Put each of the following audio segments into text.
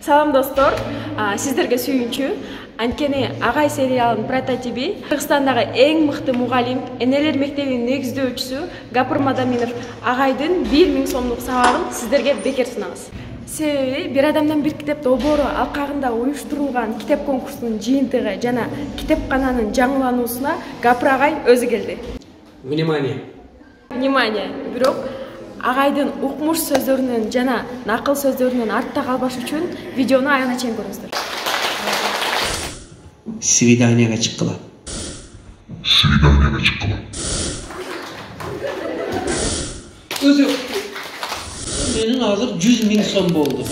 Салам достор, сиздерге сүйүнчү. Анткени Агай сериалынын прототипи Кыргызстандагы эң мыкты мугалим, энелер мектебинин негиздөөчүсү Гапыр Мадаминов Агайдын 1000 сомдук сабагын сиздерге бекер сунабыз. Себеби бир адамдан бир китеп долбоору алкагында уюштурулган китеп конкурсунун жыйынтыгы жана китепкананын жаңылануусуна Гапыр Агай өзү келди. Внимание! Внимание! Бирок Агайдын укмуш сөздөрүнөн жана накыл сөздөрүнөн артта калбаш үчүн видеону аягына чейин көрүңүздөр. Свиданияга чыккыла. Свиданияга чыккыла. Өзү менин азыр 100 000 сом болду.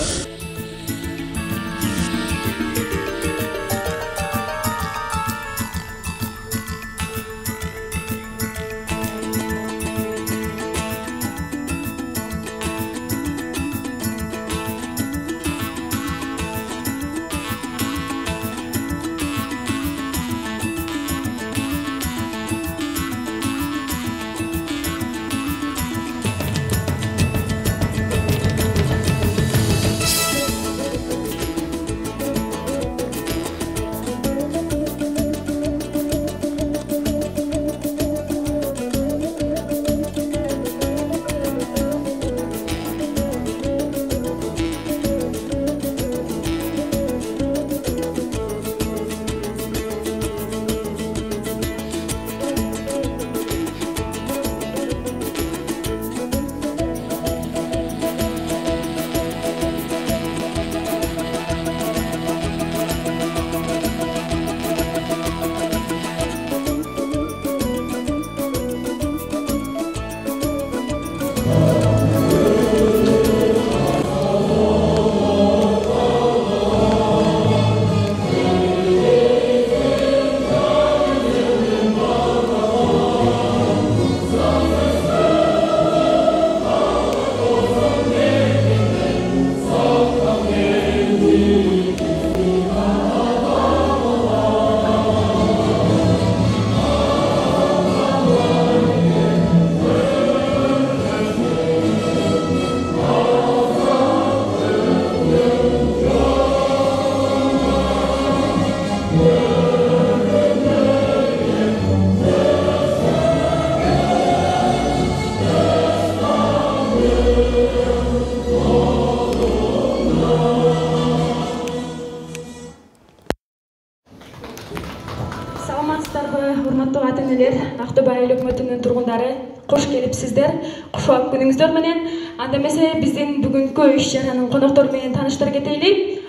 Урматтуу ата-энелер, Ақтөбе айыл өкмөтүнүн тургундары, кош келипсиздер. Кушубак күнүңүздөр менен. Анда эмесе биздин бүгүнкү иш-чаранын коноктору менен тааныштыра кетели.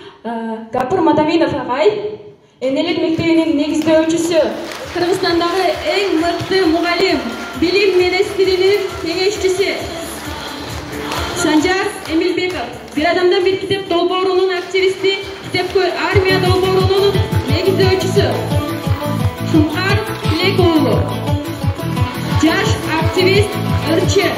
Гапыр Мадаминов агай, энелер мектебинин негиздөөчүсү, Кыргызстандагы эң мыкты мугалим, билим министринин кеңешчиси Санжар Эмилбеков, бир адамдан бир китеп долбоорунун активисти, китепкөй армия долбоорунун негиздөөчүсү Сумкар Билекоğlu, жаш активист ырчы.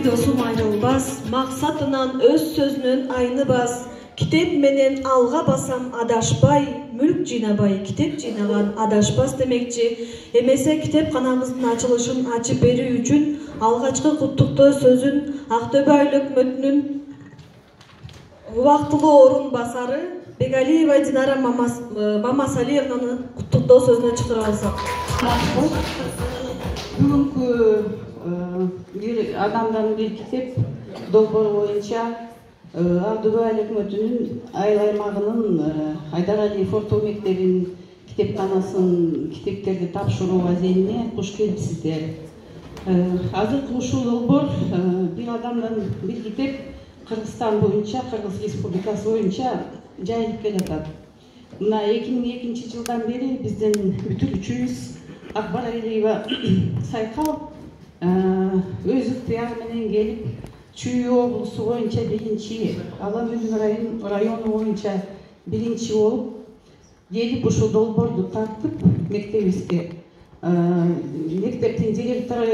Dosum ayrılmaz, maksatынан öz sözünün aynı bas. Kitep menen alga basam adaşbay, mülk jinabay, kitep jinagan adaşbas demekçi. Emese kitep kanamızın açılışın açıp beri üçün algaçkı kutlukta sözün Ақтөбе айыл өкмөтүнүн убактылуу орун басары Бегалиева Динара Мамасалиевнаны kutlukta sözüne çıktıra alsak. Бүгүнкү bir adamdan bir kitep долбоор боюнча Ақтөбе айыл өкмөтүнүн айыл аймагынын Айдаралиев орто мектебинин китепканасынын китептерди тапшыруу азенине куш келипсиздер. Азыркы ушул долбоор bir adamdan bir kitep Кыргызстан боюнча, Кыргыз Республикасы боюнча жайылып келатат. Мына 2002 жылдан бери биздин бүтүрүүчүбүз Акбар Алиева Сайкал өз ыктыяры менен келип, Чүй облусу боюнча биринчи, Ала Мүлүн району боюнча биринчи болуп, келип ушул долбоорду тартып мектебибизге. Мектептин директору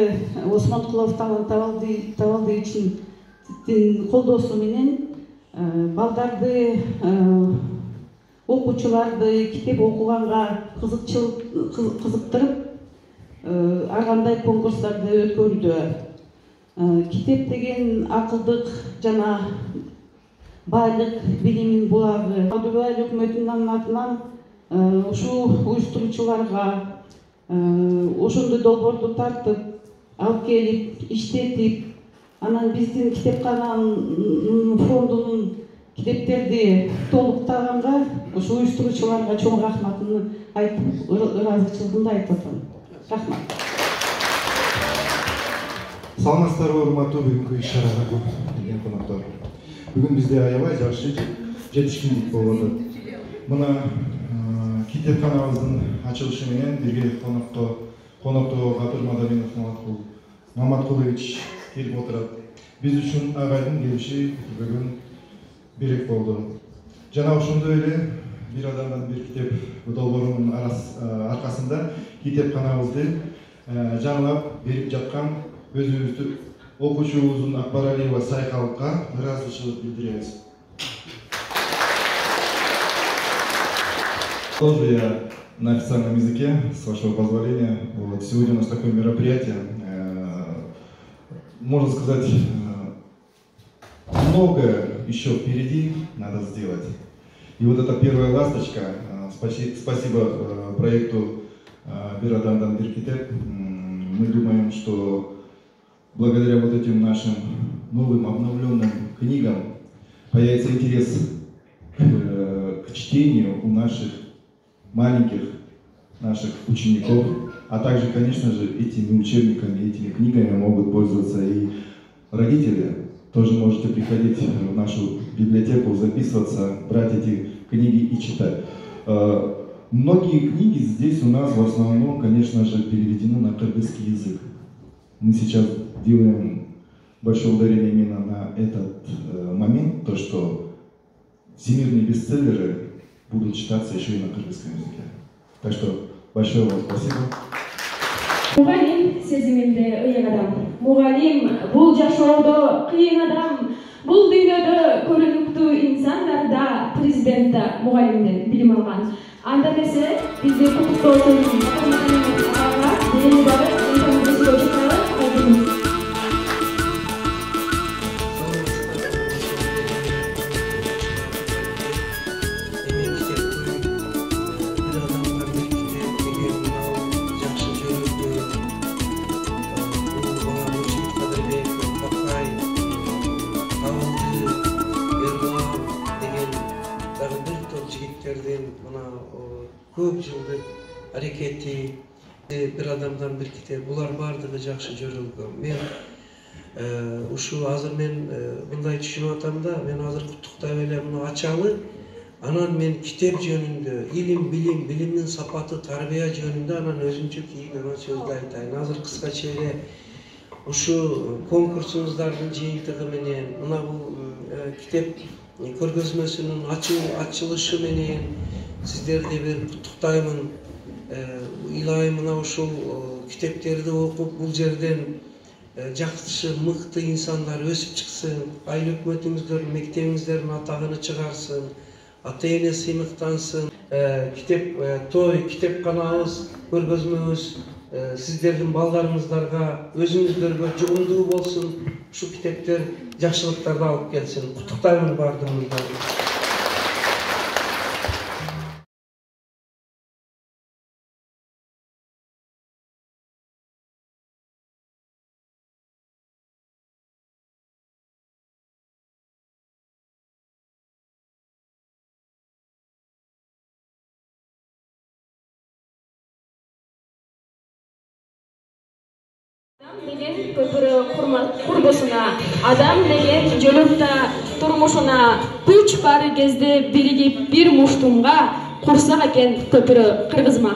Осмонкулов Табалдиевичтин колдоосу менен балдарды, окуучуларды китеп окуганга кызыктырып, ар кандай конкурстарды өткөрдү. Китеп деген акылдык жана байлык, билимин булагы. Адубай өкмөтүнүн атынан ушул уюштуруучуларга ошондой долбоорду тартып, алып келип, иштетип, анан биздин китепкананын фондунун китептерди толуктаганга ошо уюштуруучуларга чоң рахматымды айтып, ыраазычылыгымды айтып атам. Рахмат. Саламатсыздарбы, урматтуу бүгүнкү иш-чарага келген коноктор. Бүгүн бизде аябай жакшы жетишкиндик болуп атат. Мына китепканабыздын ачылышы менен бирге конокто Гапыр Мадаминов Маматкулович келип отурат. Биз үчүн агайдын келиши бүгүн берек болду. Жана ошондой эле бир адамдан бир китеп долбоорунун аркасында китепканабызды жаңылап берип жаткан өзүбүздүн окуучубуздун Акбар Алиева Сайкалга ыраазычылык билдиребиз. Тоже я на официальном языке, с вашего позволения. Вот, сегодня у нас такое мероприятие. Можно сказать, многое еще впереди надо сделать. И вот эта первая ласточка, спасибо проекту Бирадамдан Биркитеп, мы думаем, что благодаря вот этим нашим новым обновленным книгам появится интерес к чтению у наших маленьких, наших учеников, а также, конечно же, этими учебниками, этими книгами могут пользоваться и родители. Тоже можете приходить в нашу библиотеку, записываться, брать эти книги и читать. Многие книги здесь у нас в основном, конечно же, переведены на кыргызский язык. Мы сейчас делаем большое ударение именно на этот момент, то что всемирные бестселлеры будут читаться еще и на кыргызском языке. Так что большое вам спасибо. Мугалим сезиминде ыйык адам. Мугалим бул жашоодо кыйын адам. Бул дүйнөдө көрүнүктүү инсандарда президент да мугалимден билим алган. Анда эмесе бизди куттуктоосун көп жылдык аракети, бир адамдан бир китеп, булар бардыгы жакшы жүрүлгөн. Мен ушул азыр мен мындай түшүнүп атам да, мен азыр куттуктап эле муну ачалы, анан мен китеп жөнүндө, илим, билимдин сапаты, тарбия жөнүндө анан өзүнчө кийген сөздү айтайын. Азыр кыскача эле ушу конкурсуңуздардын жыйынтыгы менен, мына бул китеп көргөзмөсүнүн ачылышы менен сиздерди бир куттуктаймын. Илайым мына ушул китептерди окуп бул жерден жакшы, мыкты инсандар өсүп чыксын, айыл өкмөтүңүздөрдүн, мектебиңиздердин атагын чыгарсын, ата-эне сыймыктансын. Китеп той, китепканабыз, көргөзмөбүз сиздердин балдарыңыздарга, өзүңүздөргө жугумдуу болсун. Ушу китептер жакшылыктарды алып келсин. Куттуктаймын бардыгыңыздарды. деген көпүрө курбусуна, адам деген жөлөктө турмушуна күч бары кезде биригип бир муштумга курсак экен көпүрө кыргызма.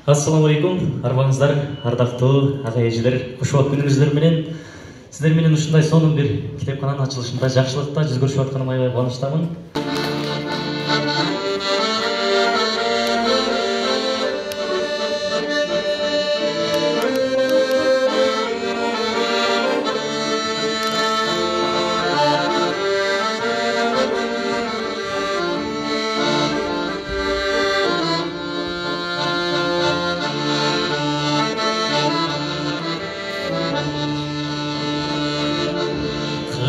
Ассаламу алейкум, арбаңыздар, ардактуу ага эжелер, кушубат күнүңүздөр менен. Сиздер менен ушундай сонун бир китепкананын ачылышында жакшылыкта жүз көрүшүп атканыма аябай кубанычтамын.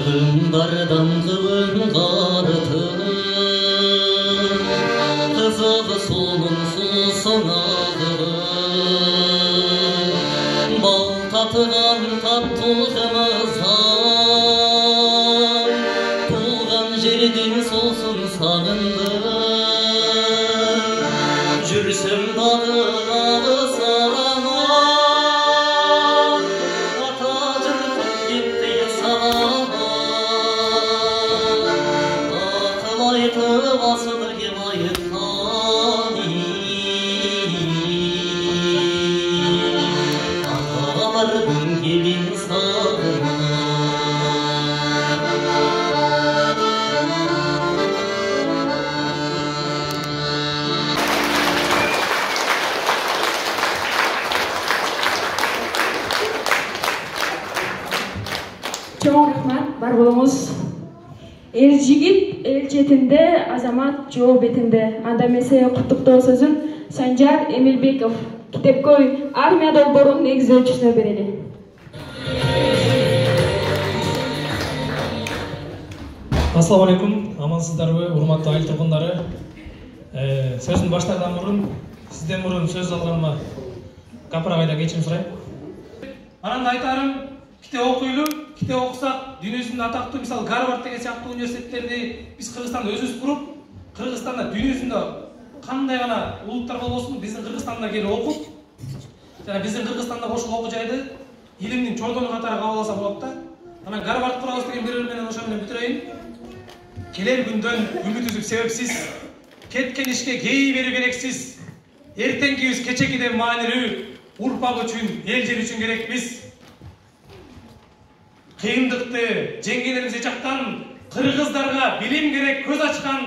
Kıvımlardan kıvım kartı Kızığı sonsuz sonağı Bal tatıgan tatlılığımızdan Tuğan jerdin solsun sağındı Jürsem dağı sarana Ata jırtıp gitti sana Basılır gibi ayıtani Akalarım gibi insanlar Чоң рахмат, бар болуңуз. Эл жигит, эл четинде, азамат жоо бетинде. Анда эмесе куттуктоо сөзүн Санжар Эмилбеков, Китепкөй армия долбоорунун негиздөөчүсүнө берели. Ассаламу алейкум, амансыздарбы, урматтуу айыл тургундары. Сөзүн баштаардан мурун, сизден мурун сөз алганыма Капырагайдан кечирим сурайм. Анан да айтарым, китеп окуйлу, китеп окусак, дүйнөсүндө атактуу, мисалы Гарвард деген сыяктуу университеттерди биз Кыргызстанда өзүбүз куруп, Кыргызстанда дүйнөсүндө кандай гана улуттар болбосун, биздин Кыргызстанда келип окуп, жана биздин Кыргызстанда ошол окуу жайды илимдин чордону катары кабыл алса болот да. Анан Гарвард курабыз деген бирөө менен ошо менен бүтүрөйүн. Келер күндөн үмүт үзүп себепсиз, кеткен ишке кей берүү керексиз. Эртеңкибиз кечекиден маанилүү, урпак үчүн, эл жер үчүн керекпиз. Кыйындыкты жеңгенибиз жактан кыргыздарга билим керек көз ачкан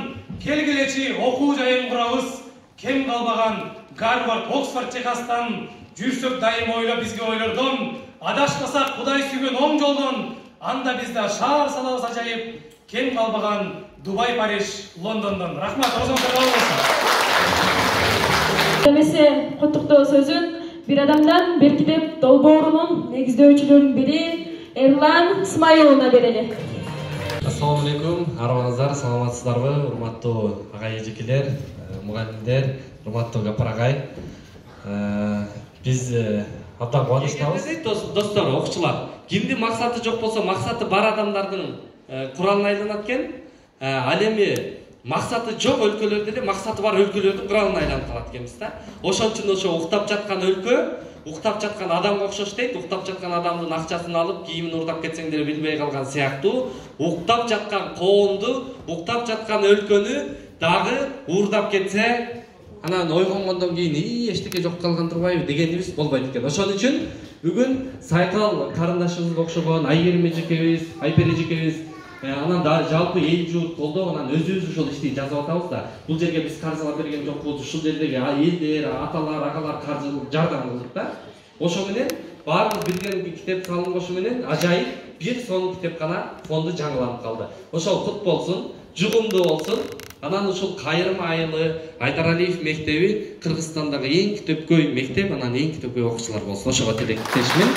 келгилечи окуу жайын курабыз. Кем калбаган Гарвард, Оксфорд, Техастан жүрсөк дайым ойлоп бизге ойлордон, адашпасак Кудай сүйгөн оң жолдон, анда бизде шаар салабыз ажайып. Кем калбаган Дубай, Париж, Лондондон. Рахмат, оозуңуздар кабыл болсун. Эмесе куттуктоо сөзүн бир адамдан бир китеп долбоорунун негиздөөчүлөрүнүн бири Эрлан Исмайыловна берели. Ассаламу алейкум, арбаңыздар, саламатсыздарбы, урматтуу агай эжекелер, мугалимдер, урматтуу Капырагай. Биз абдан кубанычтабыз. Достор, окуучулар, кимдин максаты жок болсо, максаты бар адамдардын куралына айланат экен. Ал эми максаты жок өлкөлөрдө эле максаты бар өлкөлөрдүн куралына айланып калат экенбиз да. Ошон үчүн ошо уктап жаткан өлкө, уктап жаткан адамга окшош дейт. Уктап жаткан адамдын акчасын алып, кийимин урдап кетсең деле билбей калган сыяктуу, уктап жаткан коомду, уктап жаткан өлкөнү дагы уурдап кетсе, анан ойгонгондон кийин эчтеке жок калган турбайбы дегенибиз болбойт экен. Ошон үчүн бүгүн Сайкал карындашыбызга окшогон Айгерим эжекебиз, Айпер эжекебиз, анан да жалпы эл журт колдоо, анан өзүбүз ушул ишти жазып атабыз да. Бул жерге биз каржылап берген жокпуз, ушул жердеги элдер, аталар, агалар каржылык жардам кылдык да. Ошо менен баарыбыз бирген китеп салынгошу менен ажайып бир сонун китепкана фонду жаңыланып калды. Ошол кут болсун, жугумдуу болсун. Анан ушул Кайрым айылы Айдаралиев мектеби Кыргызстандагы эң китепкөй мектеп, анан эң китепкөй окуучулар болсун. Ошого тилектешмин.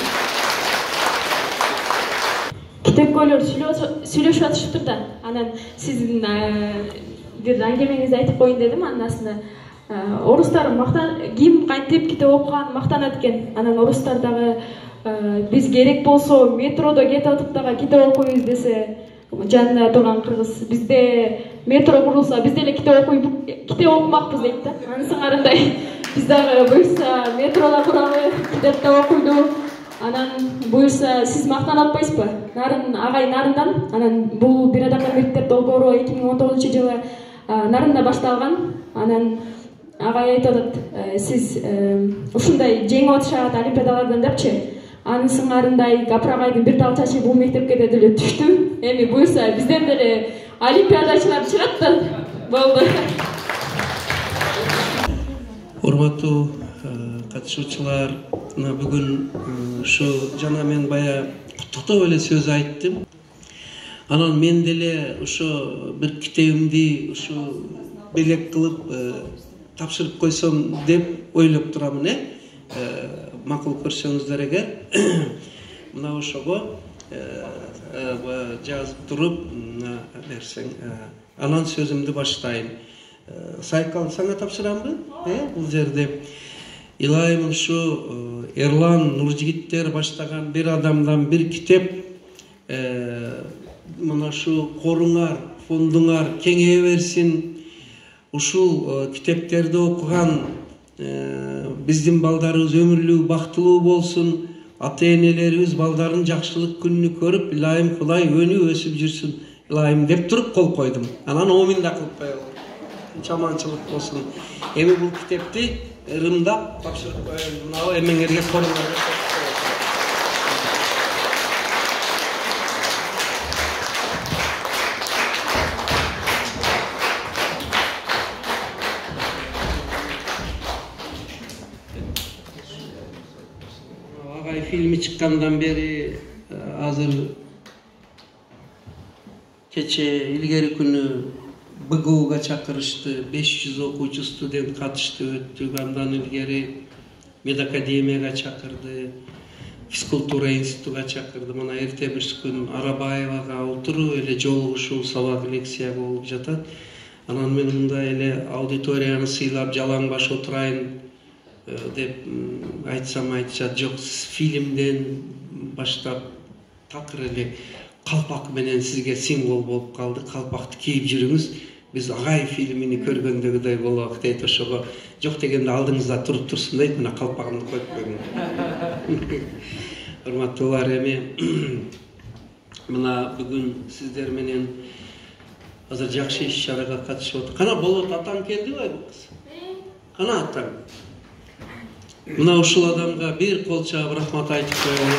Китепкөйлөр сүйлөшүп атышыптыр да. Анан сиздин бир аңгемеңизди айтып коеюн дедим. Анын астына орустар ким кантип китеп окуган мактанат экен. Анан орустар дагы биз керек болсо метродо кетип атып дагы китеп окуйбуз десе, жанында турган кыргыз бизде метро курулса биз деле китеп окумакпыз дейт да. Анын сыңарындай биз дагы буюрса метролор куралы, китепте окуйду. Анан буюрса сиз мактанып атпайсызбы? Нарын агай Нарындан, анан бул бир адамдан мектеп долбоору 2019-жылы Нарында башталган. Анан агай айтып атат, сиз ушундай жеңип атышат олимпиадалардан депчи. Анын сыңарындай Гапыр агайдын бир тал чачы бул мектепке да деле түштү. Эми буюрса бизден деле олимпиадачылар чыгат да болду. Урматтуу катышуучулар, бүгүн ушу жана мен бая куттуктоо эле сөз айттым. Анан мен деле ошо бир китебимди ушу белек кылып тапшырып койсом деп ойлоп турамын, макул көрсөңүздөр эгер. Мына ошого жазып туруп берсең, анан сөзүмдү баштайм. Сайкал сага тапшырамбы? Бул жерде илайым ушу Эрлан Нуржигиттер баштаган бир адамдан бир китеп, мына ушу коруңар, фондуңар кеңейе берсин. Ушул китептерди окуган биздин балдарыбыз өмүрлүү бактылуу болсун. Ата-энелерибиз балдарын жакшылык күнүнү көрүп, илайым Кудай өнүп өсүп жүрсүн, илайым деп туруп кол койдум. Анан омин да кылып коелу. Чаманчылык болсун. Эми бул китепти ырымдап тапшырып коелу. Мына эмеңерге коруңарга. Агай фильми чыккандан бери азыр кече илгери күнү БГУга чакырышты, 500 окуучу студент катышты, өттүк. Андан илгери медакадемияга чакырды, физкультура институтуга чакырды. Мына эрте бир күн Арабаевага отуруп эле жолугушуу, сабак лекция болуп жатат. Анан мен мындай эле аудиторияны сыйлап жалаң баш отурайын деп айтсам айтышат, жок, фильмден баштап такыр эле калпак менен сизге символ болуп калды. Калпакты кийип жүрүңүз. Биз агай фильмини көргөндөгүдөй болобук дейт. Ошого жок дегенде алдыңызда туруп турсун дейт. Мына калпагымды коюп койгум. Урматтуулар, эми мына бүгүн сиздер менен азыр жакшы иш-чарага катышып отур. Кана болот, атаң келдиби бул кыз? Кана атаң? Мына ушул адамга бир кол чаап рахмат айтып коелу.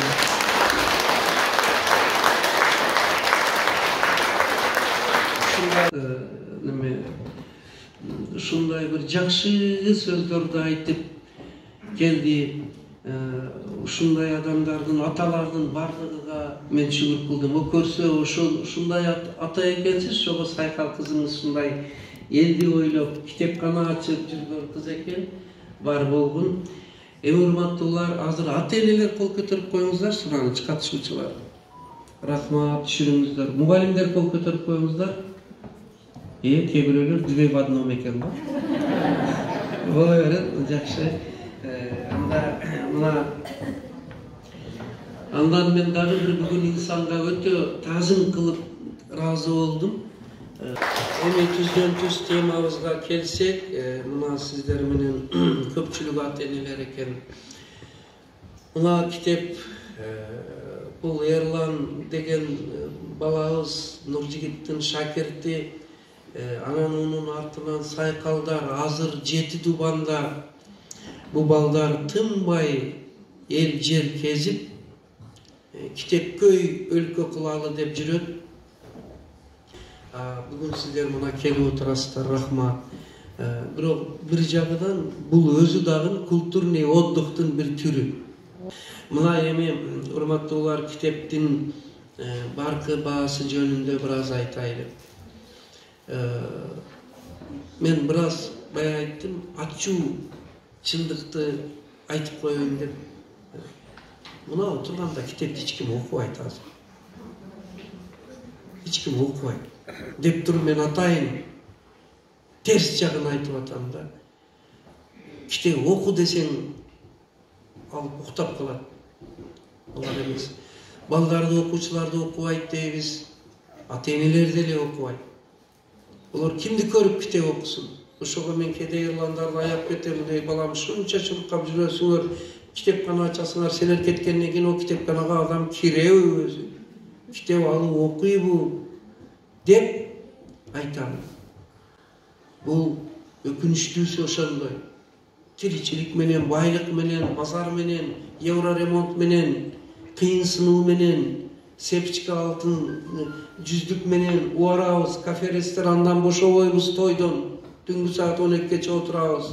Ушундай бир жакшы сөздөрдү айтып келди. Ушундай адамдардын, аталардын бардыгыга мен шүгүр кылдым. О көрсө ушундай ата экенсиз, ошого Сайкал кызыңыз ушундай элди ойлоп, китепкана ачып жүргөн кыз экен. Бар болгун. Эми урматтуулар, азыр ата-энелер кол көтөрүп коюңуздар, сураныч катышуучулар. Рахмат, түшүрүңүздөр. Мугалимдер кол көтөрүп коюңуздар. Кээ бирөөлөр две в одном экен го. Боло берет, жакшы. Андан мен дагы бир бүгүн инсанга өтө таазым кылып ыраазы болдум. Эми түздөн-түз темабызга келсек, мына сиздер менен көпчүлүк ата-энелер экен. Мына китеп бул Эрлан деген балабыз Нуржигиттин шакирти. Анан унун артынан Сайкалдар азыр 7 Дубанда бу балдар тынбай эл жер кезип китепкөй өлкө кылалы деп жүрөт. Бүгүн сиздер мына келип отурасыздар, рахмат. Бирок бир жагынан бул өзү дагы культурный отдыхтын бир түрү. Мына эми урматтуулар, китептин баркы баасы жөнүндө бир аз айтайлы. Мен бир аз бая айттым, ачуу чындыкты айтып коеюн деп. Мына отурганда китепти эч ким окубайт азыр. Эч ким окубайт. Деп туруп мен атайын терс жагын айтып атам да. Китеп оку десең алып уктап калат. Алар эмес. Балдарды, окуучуларды окубайт дейбиз. Ата-энелер деле окубайт. Олар кимди көрүп китеп окусун? Ошого мен кээде Эрландарды аяп кетем, балам ушунча чуркап жүрөсүңөр, Kitapxana açasыңар, силер кеткенден кийин о китапханага адам киребі өзү, китеп алып окуйбу деп айтам. Бул өкүнүчтүүсү ошондой. Тиричилик менен, байлык менен, базар менен, евро ремонт менен, кыйын сынуу менен, сепчика алтын жүздүк менен уарабыз, кафе ресторандан бошобойбуз тойдон, түнгү саат 12-кече отурабыз.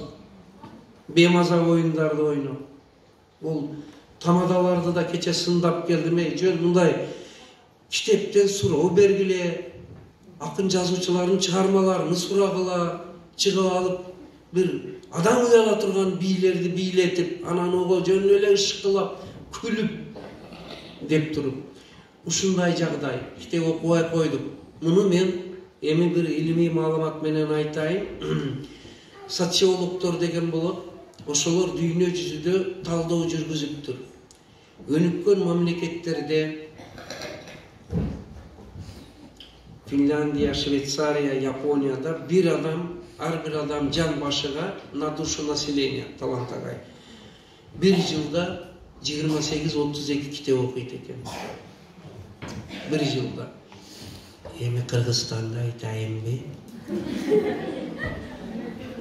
Бемаза оюндарды ойноп. Бул тамадаларды да кече сындап келдим. Жөн мындай китептен суроо бергиле, акын жазуучулардын чыгармаларын сурагыла, чыгып алып бир адам уяла турган бийлерди бийлетип, анан ого жөн эле ышкылап, күлүп деп туруп. Ушундай жагдай китеп окубай койдук. Муну мен эми бир илимий маалымат менен айтайын. Социологдор деген болот. Ошолор дүйнө жүзүдө талдоо жүргүзүптүр. Өнүккөн мамлекеттерде Финляндия, Швейцария, Японияда ар бир адам жан башыга на душу населения талантагай бир жылда 28-32 китеп окуйт экен. Бир жылда. Эми Кыргызстанда айтайынбы?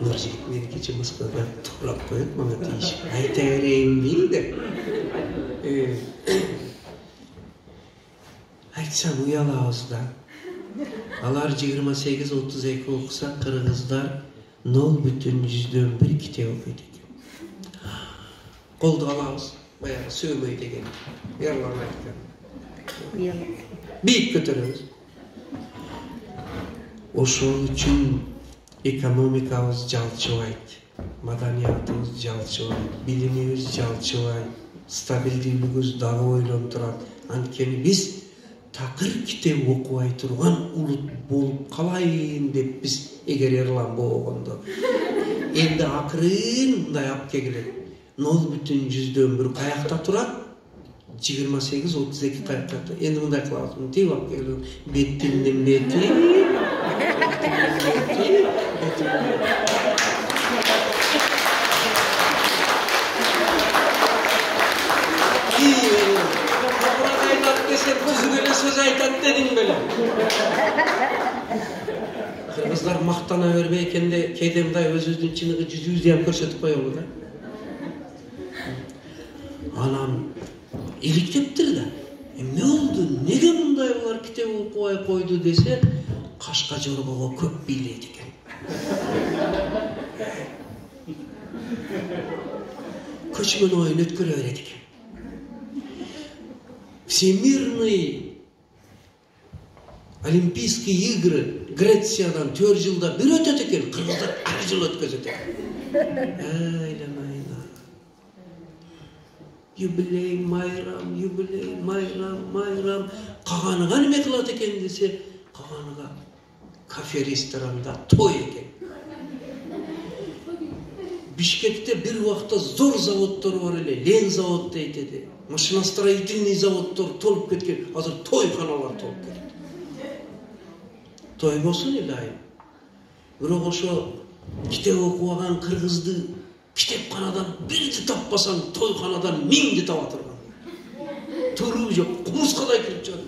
Нуржигит мени кече Москвага турап коюп, мага тийишип айта берейинби деп. Айтсам уялабыз да. Алар 28-32 окуса, кыргыздар 0,1 китеп окуйт экен. Колду алабыз, баягы сөймөй деген. Эрлан айткан. Бийик көтөрөбүз. Ошол үчүн экономикабыз жалчыбайт, маданиятыбыз жалчыбайт, билимибиз жалчыбайт, стабилдүүлүгүбүз дагы ойлонуп турат. Анткени биз такыр китеп окубай турган улут болуп калайын деп биз эгер Эрлан болгондо. Энди акырын мындай алып келет. 0,1 каякта турат? 28-32 каякта. Энди мындай кылабыз. Мынтип алып келет. Беттиндин бети. Söz aytat dedin böyle. Kırgızlar maktana vermeyken de kedemday özüzün çınığı yüzü hem körsetip koyuyor da. Anam ilikteptir de. Ne oldu? Nege bunday olar kitap okubay koydu dese kaşka jorgogo köp biyleydi eken. Köçmen oyun ötkülü öğredik. Всемирный Олимпийские игры Грециядан 4 жылда бир өтөт экен, кыргыздар 2 жыл өткөзөт экен. Айланайна. Юбилей, майрам. Каганыга неме кылат экен десе, каганыга кафе ресторанда той экен. Бишкекте бир убакта зор заводдор бар эле, Лен завод дейт эди. Машиностроительный заводдор толуп кеткен, азыр тойханалар толуп кетет. Той болсун эле айым. Бирок ошо китеп окубаган кыргызды китепканадан бирди таппасаң, тойханадан 1000 таба турган. Туруу жок, кумускадай кирип чыгат.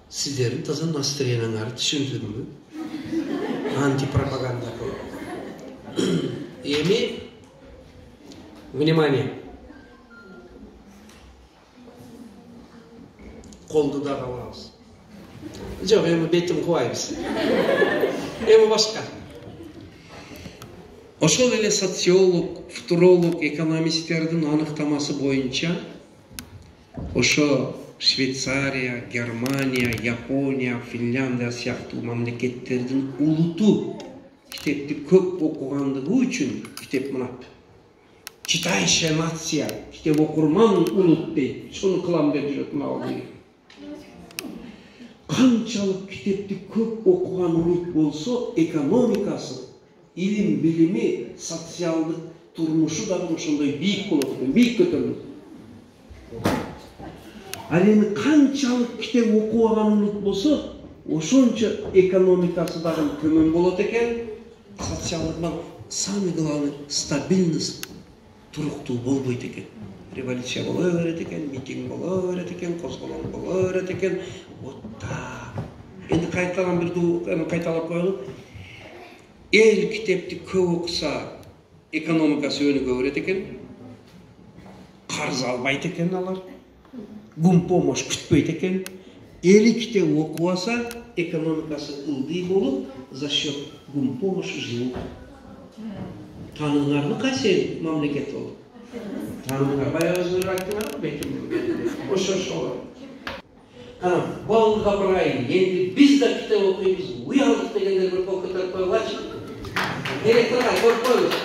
Сиздердин таза настроениңарды түшүндүрмү? Антипропаганда. Эми внимание. Колду да алабыз. Жок, эми бетим кубайбыз. Эми башка. Ошол эле социолог, футуролог, экономисттердин аныктамасы боюнча ошо Швейцария, Германия, Япония, Финляндия сыяктуу мамлекеттердин улуту китепти көп окугандыгы үчүн китеп мынап. Читающая нация, китеп окурман улут дейт. Шуну кылам деп жүрөт мына. Канчалык китепти көп окуган улут болсо, экономикасы, илим, билими, социалдык турмушу дагы ошондой бийик болот, бийик көтөрүлөт. Ал эми канчалык китеп окубаган улут болсо, ошончо экономикасы дагы төмөн болот экен, социалдык самый главный стабильность туруктуу болбойт экен. Революция боло берет экен, митинг боло берет экен, козголоң боло берет экен. Вот так. Енді кайталап коелу. Эл китепти көп окуса экономикасы өнүгө берет экен. Карыз албайт экен алар. Гумпомош күтпөйт экен. Эли китеп окубаса экономикасы ылдый болуп, за счет гумпомоши жылуу. Таныңарбы кайсы мамлекет болуп? Таныңар баягы өзүңөр айттыңарбы беким? Ошо. Бал капырай, енді біз да кітап оқимыз, уялдық дегендер бір көтөрүп коюлачы. Директорға көрүп коюңуз.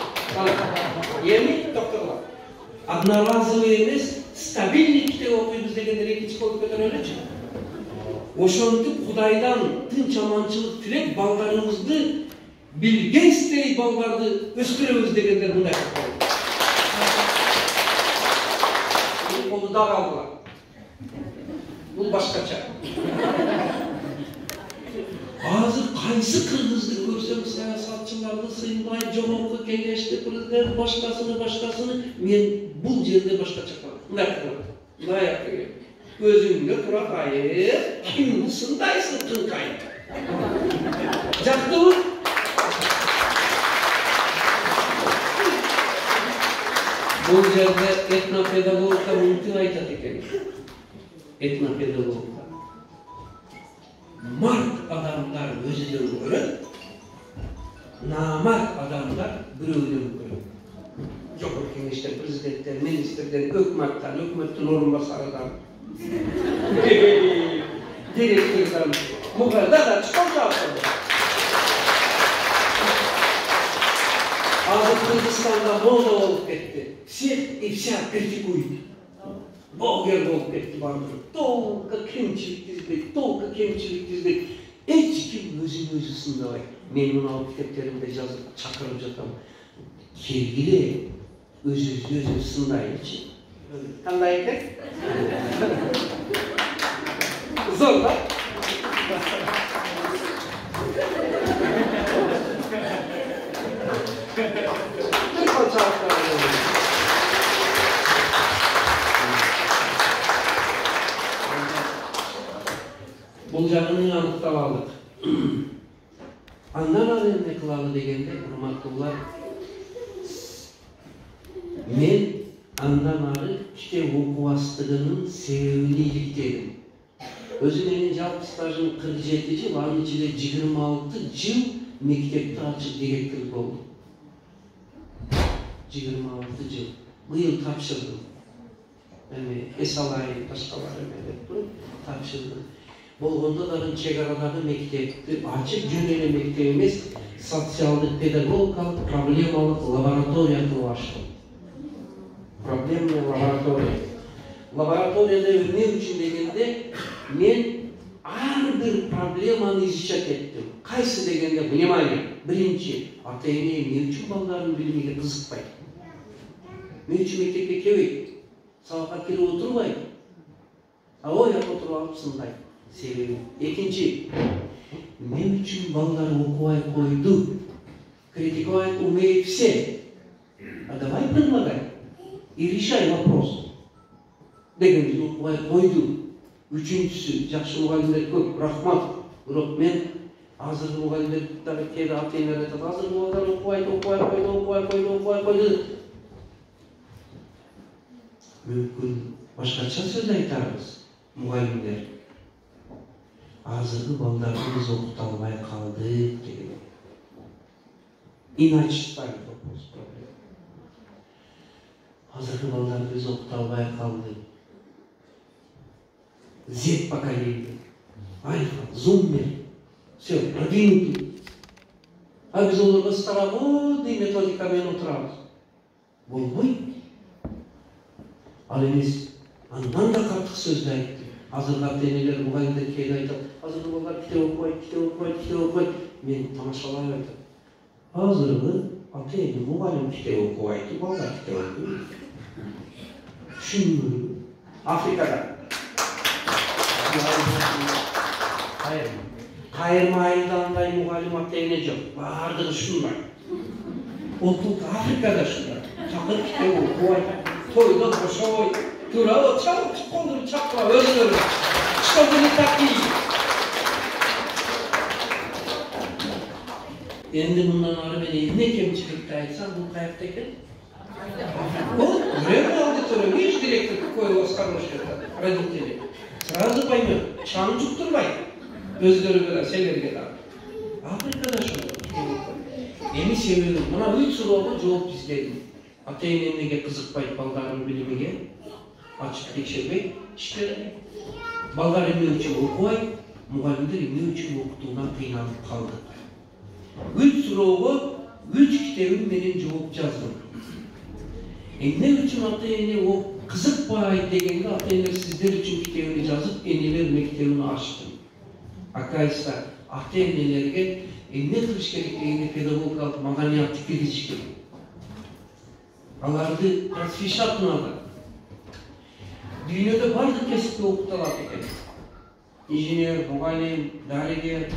Эми докторлар. Одноразовый эмес, стабильный кітап оқимыз дегендер экинчи кол көтөрөлүчү. Ошентип Кудайдан тынч аманчылык тилеп балдарыбызды билгенстей балдарды өстүрөбүз дегендер мындай коюлат. Колду дагы алдылар. Бұл башкача. Азыр кайсы кыргызды көрсөм саясатчыларды сыйынбай, жогорку кеңешти президент башкасыны мен бул жерде башкача кылам. Мындай кылам. Мындай өзүңдө тура кайып, кимди сындайсың тынкайып. Жактыбы? Бул жерде этнопедагогика мынтип айтат экен. Этнопедагогика. Март адамдар өзүдөн көрөт, намарт адамдар бирөөдөн көрөт. Жогорку кеңештен, президенттен, министрден, өкмөттүн орун басарыдан, директордон, мугарда чыккан жаап. Азыр Кыргызстанда мода болуп кетти. Всех и вся критикуют. Блогер болуп кетти баардыгы. Толка кемчилик тизбейт. Эч ким өзүн өзү сындабайт. Мен мына китептеримде жазып чакырып жатам. Келгиле өзүбүздү сындайлычы. Кандай экен? Зор да? Бұл жағын анықтап алдық. Андан ары эмне кылалы дегенде, урматтуулар, мен андан ары китеп окубастыгынын себебин иликтедим. Өзү менин жалпы стажым 47 жыл, анын ичинде 26 жыл мектепте ачык директор болдум. 26 жыл. Быйыл тапшырдым. Эс алайын, башкалар деп тапшырдым. Болгондо дагы чек арадагы мектепти ачык жөн эле мектеп эмес, социалдык педагогикалык проблемалык лаборатория кылып ачтым. Проблемный лаборатория. Лабораторияда эмне үчүн дегенде, мен ар бир проблеманы изучать эттим. Кайсы дегенде, внимание, биринчи, ата-эне эмне үчүн балдардын билимиге кызыкпайт? Эмне үчүн мектепке келбейт? Сабакка келип отурбайт? Оят отуруп алып сындайт. Себеби. Экинчи, эмне үчүн балдар окубай койду? Критиковать умеют все. А давай предлагай и решай вопрос. Дегенде окубай койду. Үчүнчүсү, жакшы мугалимдер көп, рахмат. Бирок мен азыркы мугалимдер дагы кээде ата-энелер айтат, азыркы балдар окубай койду. Мүмкүн башкача сөз айтарбыз, мугалимдер. Азыркы балдарыбыз окута албай калды деген. Иначе ставить вопрос проблема. Азыркы балдарыбыз окута албай калды. Z поколение, альфа, зуммер, все, продвинутый. А биз олорго староводный методика менен отурабыз. Болбойт. Ал эмес, андан да катык сөздү айтты. Азыркы ата-энелер, мугалимдер кээде айтат, азыркы балдар китеп окубайт. Мен тамашалап айтам. Азыркы ата-эне, мугалим китеп окубайт, балдар китеп окуйт. Түшүнбөйбү? Африкада кайырма айылда андай мугалим ата-эне жок. Баардыгы ушундай. Олтулук Африкада шундай. Чакырып китеп окубай, тойдо кошобой, туурабы чабып чыккондур чакыра өздөрү. Что были такие? Endi bundan ары мен эмне кемчиликти айтсам, бул каякта экен? Вот, время аудитория, видишь, директор какой у вас хороший родители. Сразу поймет, чаң жуктурбай. Өздөрүгө да, силерге да. Африкада ошондой. Эми себеби, мына 3 суроого жооп издедим. Ата-эне эмнеге кызыкпайт балдарынын билимиге? Ачык текшербей, иште балдар эмне үчүн окубайт, мугалимдер эмне үчүн окутуудан кыйналып калды. 3 суроого 3 китебим менен жооп жаздым. Эмне үчүн ата-эне кызыкпайт дегенде ата-энелер сиздер үчүн китебini жазып, энелер мектебин ачтым. Акайса ата-энелерге эмне кылыш керек дегенде педагогикалык маданиятты киргизиш керек. Аларды просвещатынада. Дүйнөдө бардык кесипте окутулат экен. Инженер, мугалим, дарыгер,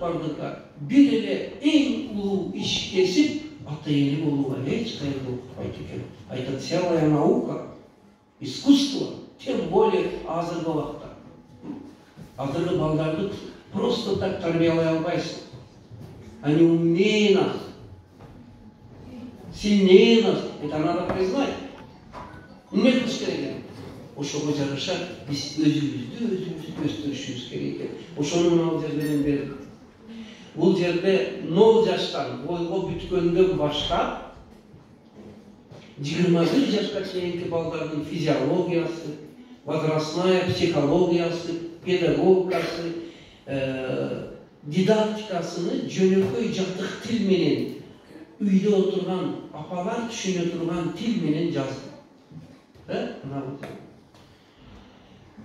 бардык бир эле эң улуу иш кесип ата-эне болууга эч кайда окутпайт экен. Айтат, целая наука, искусство, тем более азыркы убакта. Азыркы балдарды просто так тарбиялай албайсың. Они умнее нас, сильнее нас. Это надо признать. Эмне кылыш керек экен? Ошого жараша биз өзүбүздү өстүрүшүбүз керек экен. Ошонун ал жерден бери. Бул жерде 0 жаштан бойго бүткөндөн баштап 21 жашка чейинки балдардын физиологиясы, возрастная психологиясы, педагогикасы, дидактикасыны жөнөкөй жактык тил менен үйдө отурган апалар түшүнө турган тил менен жазды.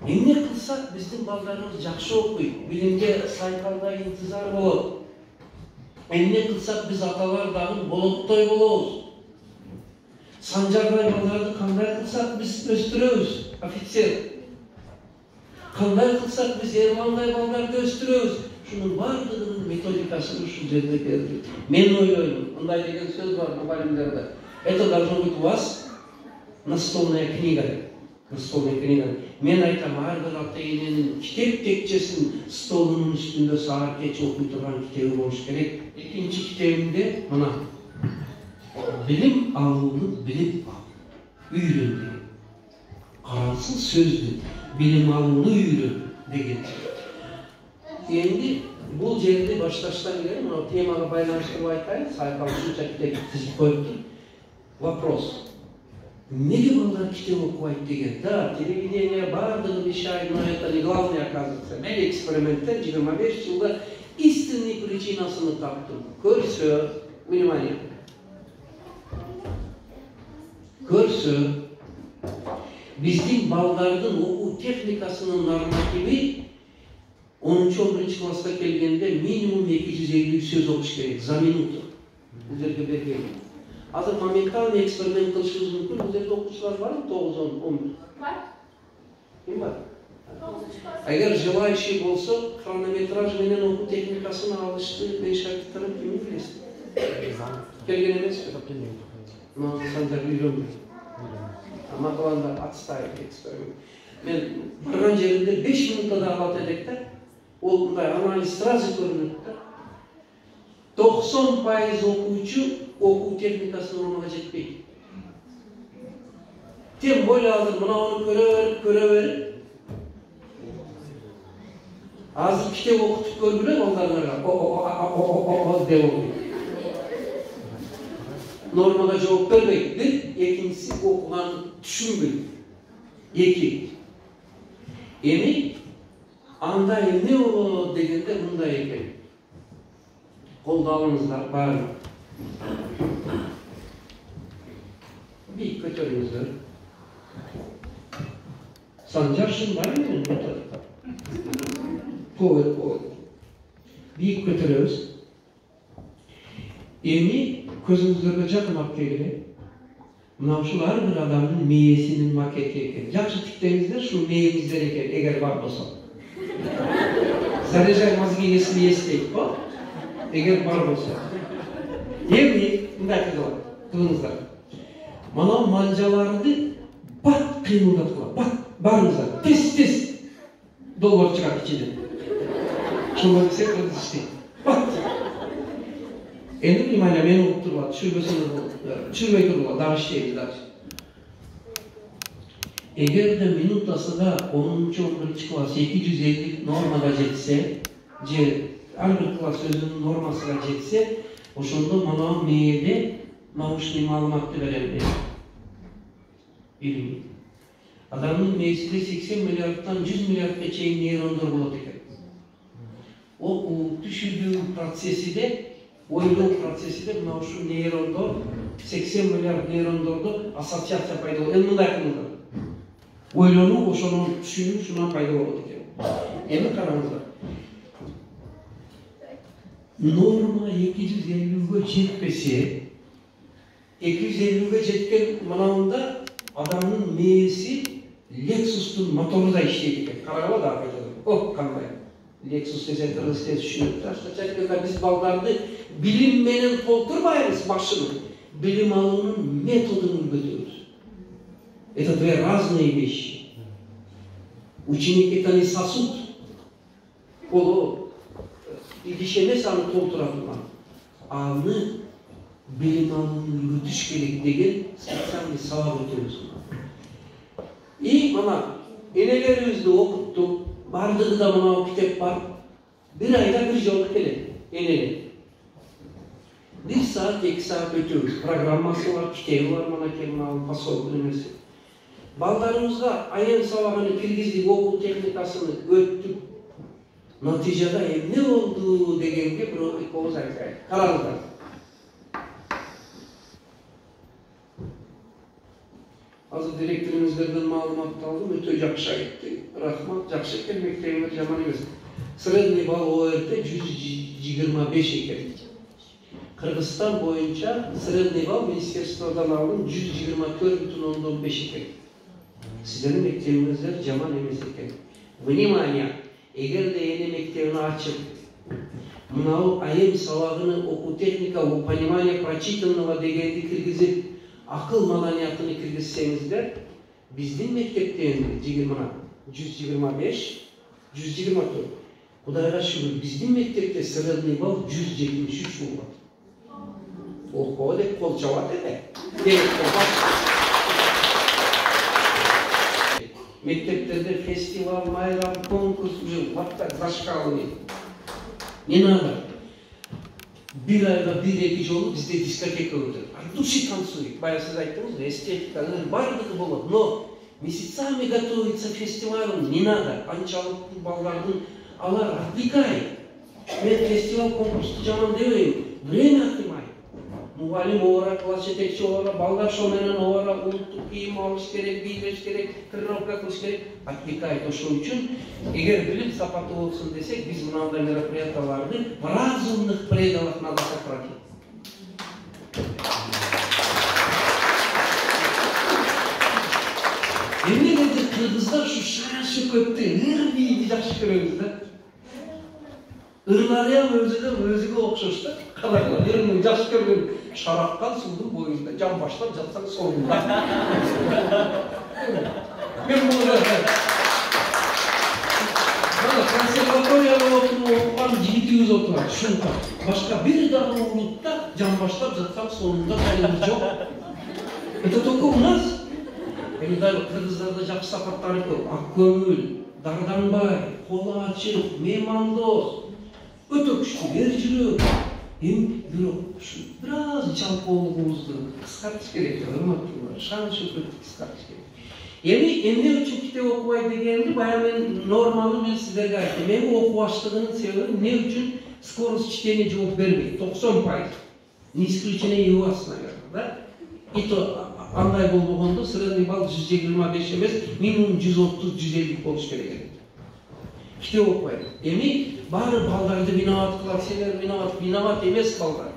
Эмне кылсак биздин балдарыбыз жакшы окуйт, билимге сайкалдай интизар болот. Эмне кылсак биз аталар дагы болоттой болобуз. Санжардай балдарды кандай кылсак биз өстүрөбүз, офицер. Кандай кылсак биз Эрмандай балдарды өстүрөбүз. Шунун бардыгынын методикасын ушул жерде берди. Мен ойлойм, мындай деген сөз бар мугалимдерде. Это должно быть у вас настольная книга. Настольная книга. Мен айтам, ар бир ата-эненин китеп текчесин столунун үстүндө саат кече окуй турган китеби болуш керек. Экинчи китебимде мына билим алууну билип ал, үйрөн деген. Каралсыз сөздү билим алууну үйрөн деген. Endi bul жерде башташтан келем, мына темага байланыштырып айтайын, сайкал ушунча китеп тизип коюптур. Вопрос. Неге балдар китеп окубайт деген? Да, телевидение бардыгы вещает, но это не главное, оказывается. Мен эксперименттен 25 жылда истинный причинасын таптым. Көрсө, внимание. Көрсө, биздин балдардын окуу техникасынын нормативи 10-11 класска келгенде минимум 250 сөз окуш керек за минуту. Бул жерге берген. Азыр моментальный эксперимент кылышыбыз мүмкүн. Бул жерде окуучулар барбы? 9-10 бар. Ким бар? Эгер желающий болсо, хронометраж менен окуу техникасын алышты, мен шакирттарым кимди билесиз? Келген эмеспи? Но сандар үйрөнбөй. Макаланда отставить эксперимент. Мен барган жеринде 5 минутта да алат элек да. Ол мындай анализ сразу көрүнөт да. 90% окуучу окуу техникасынын орнуна жетпейт. Тем более азыр мынауну көрө берип. Азыр китеп окутуп көргүлө балдарга. Деп нормага жооп бербейт. Бир, экинчиси окуганды түшүнбөйт. 2. Эми анда эмне болот дегенде мындай экен. Колду алыңыздар баары. Бийик көтөрүңүздөр. Санжаршын бар менен методика. Повод. Бийик көтөрөбүз. Эми көзүңүздөргө жакын алып келгиле. Мына ушул ар бир адамдын мээсинин макети экен. Жакшы тиктеңиздер, ушул мээңиздер экен, эгер бар болсо. Заряжай мозги, если есть, эгер бар болсо. Эми мындай кылыңыздар. Мына манжаларды бат кыймылдаткыла. Бат барыңыздар. Тез долбор чыгат ичинен. Чоңго десе кыргыз иштейт. Бат. Эми внимание, мени угуп тургула, түшүрбөй тургула, дагы иштейбиз дагы. Эгерде минутасыга 10-11 класс 250 нормага жетсе, же ар бир класс өзүнүн нормасына жетсе, ошондо мына мээде научный маалыматты берем дейт. Билим. Адамдын мээсинде 80 миллиардтан 100 миллиардка чейин нейрондор болот экен. Окуу, түшүрүү процессиде, ойлоо процессиде мына ушул нейрондор 80 миллиард нейрондордо ассоциация пайда болот. Эми мындай кылыңыздар. Ойлонуу ошону түшүнүү ушунан пайда болот экен. Эми караңыздар. Норма 250-ге жетпесе, 250-ге жеткен мынауында адамдын мээси Lexus'тун моторудай иштейт экен. Карагыла да айтады. О, кандай. Lexus десе кыргыз тез түшүнөт. Таштачакта биз балдарды билим менен толтурбайбыз башын. Билим алуунун методун өтөбүз. Это две разные вещи. Ученик это не сосуд. Ол идиш эмес аны толтура турган. Аны билим алууну өтүш керек деген специальный сабак өтөбүз. И мына энелерибизди окуттук, бардыгы да мына китеп бар. Бир айда бир жолу келет энелер. 1 саат, 2 саат өтөбүз. Программасы бар, китеби бар, мына келмал, пособие немеси. Балдарыбызга айым сабагын киргиздик, окуу техникасын өттүк. Натыйжада эмне болду дегенге бирөө эки ооз айтайын. Караңыздар. Азыр директоруңуздерден маалыматты алдым, өтө жакшы айтты. Рахмат, жакшы экен, мектебиңер жаман эмес. Средний балл ОРТ 125 экен. Кыргызстан боюнча средний балл министерстводон алдым 124,5 экен. Сиздердин мектебиңиздер жаман эмес экен. Внимание! Эгерде эне мектебин ачып, мынау айым сабагыны окуу техника, понимание прочитанного дегенди киргизип, акыл маданиятын киргизсеңиздер, биздин мектептен 125, 124. Кудайга шүгүр, биздин мектепте средний балл 173 болот. Окоо деп кол чабат эле. Мектептерде фестиваль, майрам, конкурс уже ватта зашкалыны. Не надо. Бир айга 1-2 жолу бизде дискотека өтөт. От души танцует. Бая сиз айттыңыз, эстетика, бардыгы болот. Но месяцами готовится фестиваль, не надо. Анчалык балдардын алар отвлекает. Мен фестиваль, конкурсту жаман дебейм. Время отнимает. Мугалим ора, класс жетекчи ора, балдар ошо менен ора, улуттук кийим алыш керек, бийлеш керек, тренировка кылыш керек. Отвлекает ошол үчүн, эгер билим сапаты болсун десек, биз мынандай мероприятияларды в разумных пределах надо сократить. Эмнеге кыргыздар ушу шашы көптү, ыр бийди жакшы көрөбүз да. Ырларыям өзүгө окшош да. Калайла, ырын жакшы көргөн шараккан суудун боюнда жан баштап жатсаң соңунда. Мен муну консерваторияда окуган жигитибиз отурат, ушунда. Башка бир дагы улутта жан баштап жатсаң соңунда кайры жок. Это только у нас. Эми дагы кыргыздарда жакшы сапаттары көп. Ак көңүл, дарданбай, колу ачык, меймандос. Өтө күчтүү эр жүрөк. Эми бирок бир аз жалпоолугубузду кыскартыш керек, урматтуулар. Шан шөкөттү кыскартыш керек. Эми эмне үчүн китеп окубай дегенди бая мен норманы мен сиздерге айттым. Эми окубаштыгынын себеби эмне үчүн скорость чтения жооп бербейт? 90%. Не исключение его основа, да? И то андай болбогондо средний балл 125 эмес, минимум 130-150 болуш керек. Китеп окубайт. Эми баары балдарды виноват кылат, силер виноват эмес балдар.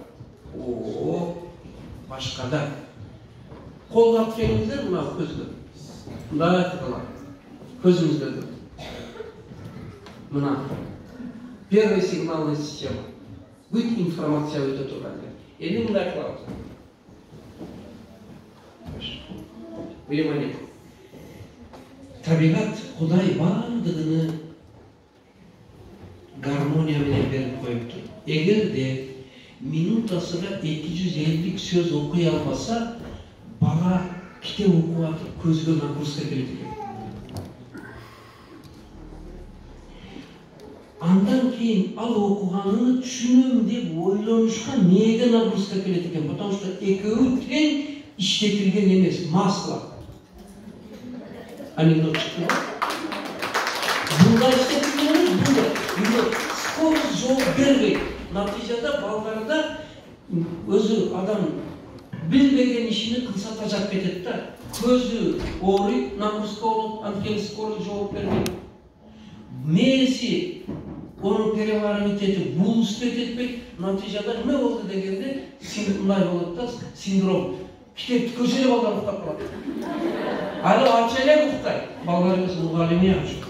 О, башкада. Колгап келиңиздер мына көзгө. Мындай кылат. Көзүңүздө. Мына первая сигнальная система. Бүт информация өтө турган. Endi mындай кылабыз. Внимание. Табигат Кудай бардыгыны гармония менен берип коюптур. Эгерде минутасына 250 сөз окуй албаса, бала китеп окуп атып көзгө нагрузка келет экен. Андан кейін ал окуганын түшүнөм деп ойлонушка эмнеге нагрузка келет экен? Потому что экөө тең иштетилген эмес, масло. Анекдот чыкты. Бундай иштетилген эмес, бундай. Скорость жооп бербейт. Натыйжада балдарда өзү адам билбеген ишини кылса тажап кетет да. Көзү ооруйт, нагрузка болуп, анткени скорость жооп бербейт. Мээси onu переваривать етіп, бұл үстет етпек, натижада не болды дегенде, мындай болады да, синдром. Китепті көшеле балдар ұқтап қалады. Ары ачеле ұқтай, балдарымыз мұғалиме ашық.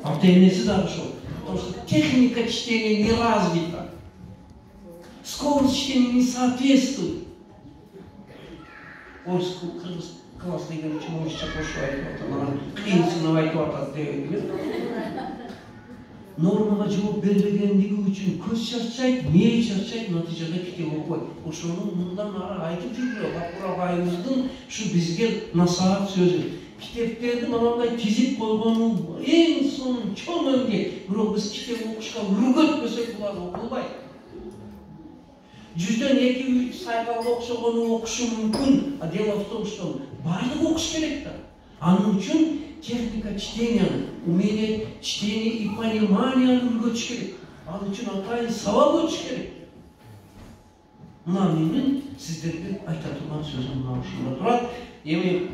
Ата-енесі да ашық. Потому что техника чтения не развита. Скорость чтения не соответствует. Орыску, кыргыз класс деген үшін орысша қосып айтып, қиын сынып айтып атады деген. Нормага жооп бербегендиги үчүн көз чарчайт, мээ чарчайт, натыйжада китеп окуйт. Ошону мындан ары айтып жүргүлө, Гапур агайыбыздын ушу бизге насаат сөзү. Китептерди мындай тизип койгону эң сонун чоң эмгек. Бирок биз китеп окушка үргөтпөсөк булар окулбайт. 100дөн 2-3 сайкалга окшогону окушу мүмкүн, а дело в том, что баардыгы окуш керек да. Анын үчүн техника чтения, умение чтения и понимания үлгөтүш керек. Ал үчүн атайын сабак өтүш керек. Мына менин сиздерге айта турган сөзүм мына ушунда турат. Эми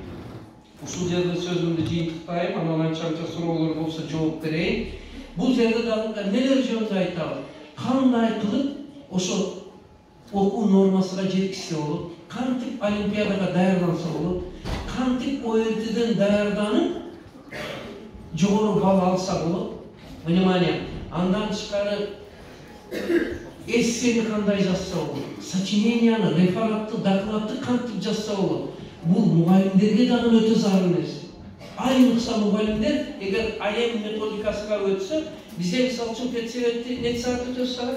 ушул жерде сөзүмдү жыйынтыктайм, анан анча суроолор болсо жооп берейин. Бул жерде дагы нелер жөнүндө айтабыз? Кандай кылып ошо окуу нормасына жеткизсе болот? Кантип олимпиадага даярданса болот? Кантип ОРТден даярданып жогору балл алса болот? Внимание! Андан тышкары эссени кандай жазса болот? Сочиненияны, рефератты, докладты кантип жазса болот? Бул мугалимдерге дагы өтө зарыл нерсе. Айрыкча мугалимдер эгер АЭМ методикасына өтсө, бизде мисалы үчүн педсоветти нече саат өтөсүз?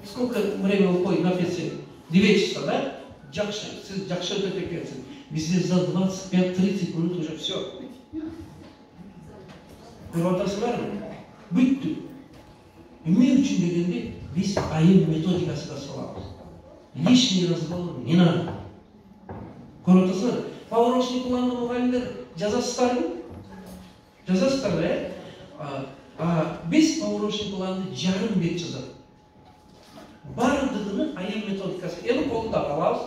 Сколько время уходит на педсовет? 2 часа, да? Жакшы, сиз жакшы өтөт экенсиз. Бизде за 25-30 минут уже все. Көрүп атасыздарбы? Бүттү. Эмне үчүн дегенде биз АЭМ методикасына салабыз. Лишний разбор не надо. Көрүп атасыздарбы? Поворочный планды мугалимдер жазасыздарбы? Жазасыздар, биз поворочный планды жарым бет жазат. Бардыгыны АЭМ методикасы. Эми колунда алабыз.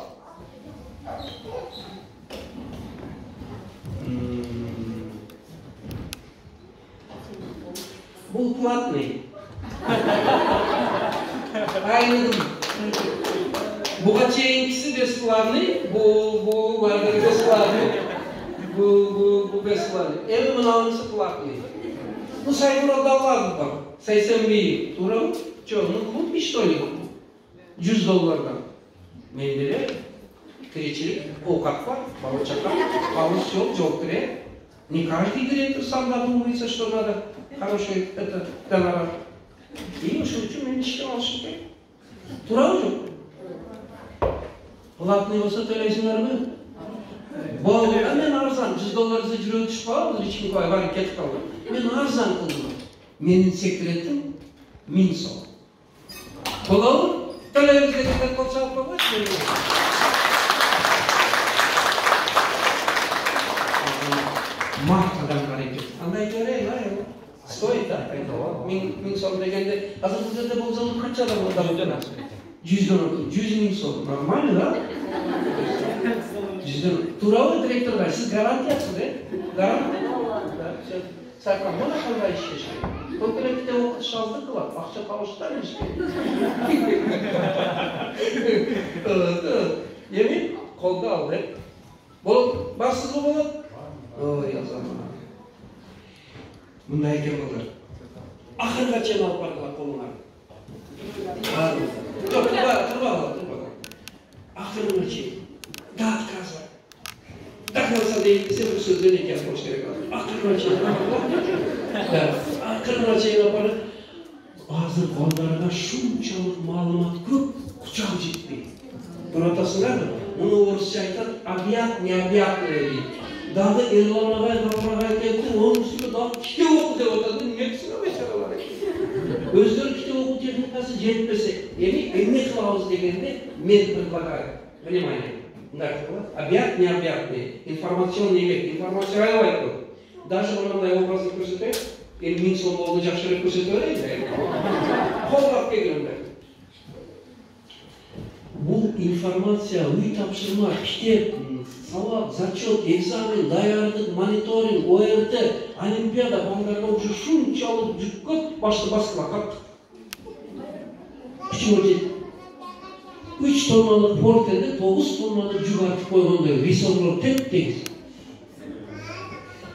Бул платный. Айнын. Буга чейинкиси бесплатный, бул бардыгы бесплатный. Бул бесплатный. Эми мынанысы платный. Ну сайгуралда алабыз. 80 туурабы? Чо, ну и что ли? $100. Менде тиричилик, оокат бар, бала-чака, алыс жок, жооп берет. Не каждый директор сам додумывается, что надо хороший гонорар. И ошол үчүн мен иштеп алышым керек. Туурабы жок? Платный болсо төлөйсүңөрбү? Мен арзан, $100 жүрө түшүп калам, личный авария кетип калды. Мен арзан кылдым. Менин секретим 1000 сом. Болобу? Төлөйбүз болсо койгойчу. Мактадан карайт. Андай жарайбы, а? Стоит, да? 1000 сом дегенде, азыркы жерде болсо канча адам болот? 100 сом. Нормально, да? 100. Туурабы директорга, сиз гарантиясыз, гарантия? Сайкам, мына кандай иштеш керек? Көп эле китеп окутуш аздык кылат, акча табыштар иш керек. Эми колго алды. Болот, барсызбы болот? Ой, азамат. Мындай экен балдар. Акырга чейин алып бардылар колуңар. Yok, turba. Akırına çek. Dağıt kazma. Takılsa değil, sen bu sözleri yapmak gerek var. Akırına çek. Akırına çek yaparız. Hazır kollarına şunçalık malumat көп, kucağı жетпейді. Бұратасыңдар mı? Onu orusça айтады, абият, не абият дейді. Дағы Ерлан ағай, Ғапар ағай кетті, оның үстіне дағы кітеп оқу деп отырды, не түсінемей шаралар. Өздері кітеп оқу техникасы жетпесе, не қыламыз дегенде мен предлагаю. Внимание. Абият, не абият не. Информационный век. Информация айтып. Даже мынандай образды көрсетейік. Мен сол болды жақшырып көрсете берейін. Қолдап келгенде. Бұл информация, үй тапшырма, кітеп, сабақ, зачет, экзамен, даярдық, мониторинг, ОРТ, олимпиада, балаларға уже шунчалық жүк көп, башты басқыла қаттық. Күші өтеді. 3 тонналық портелде 9 тонналық жүк артып қойғандай, ресорлар теп-тегіз.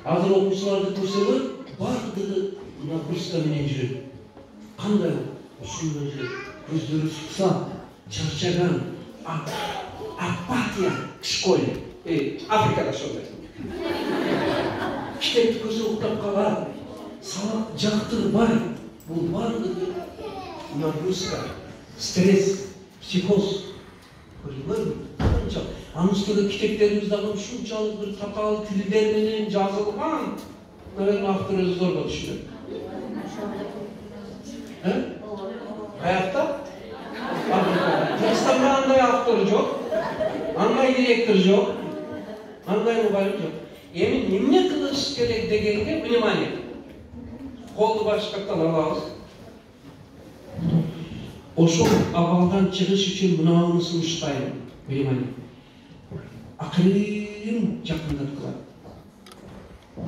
Азыр оқушыларды көрсеңдер, барлығы нагрузкамен жүреді. Қандай ұшынмен жүреді, көздері шықса, чарчаган, апатия в школе. Африкада сондай. Кітепті көзі ұқтап қалады, сабақ жақтығы бар. Бұл барлығы нагрузка, стресс, психоз. Көрдіңдер ме? Аныстығы кітептеріміздағы шунчалық бір қатал тілдерменен жазылған. Наверное, автор өзі зорға düşünеді. Hayatta? Kırgızistan'da андай автор жоқ, андай директор жоқ, андай мұғалім жоқ. Емен неме қылыш керек дегенге, внимание, қолды башқаттан аламыз. Ошол абалдан чыгыш үчүн мынауны сунуштайм. Внимание. Акырын жакындаткыла.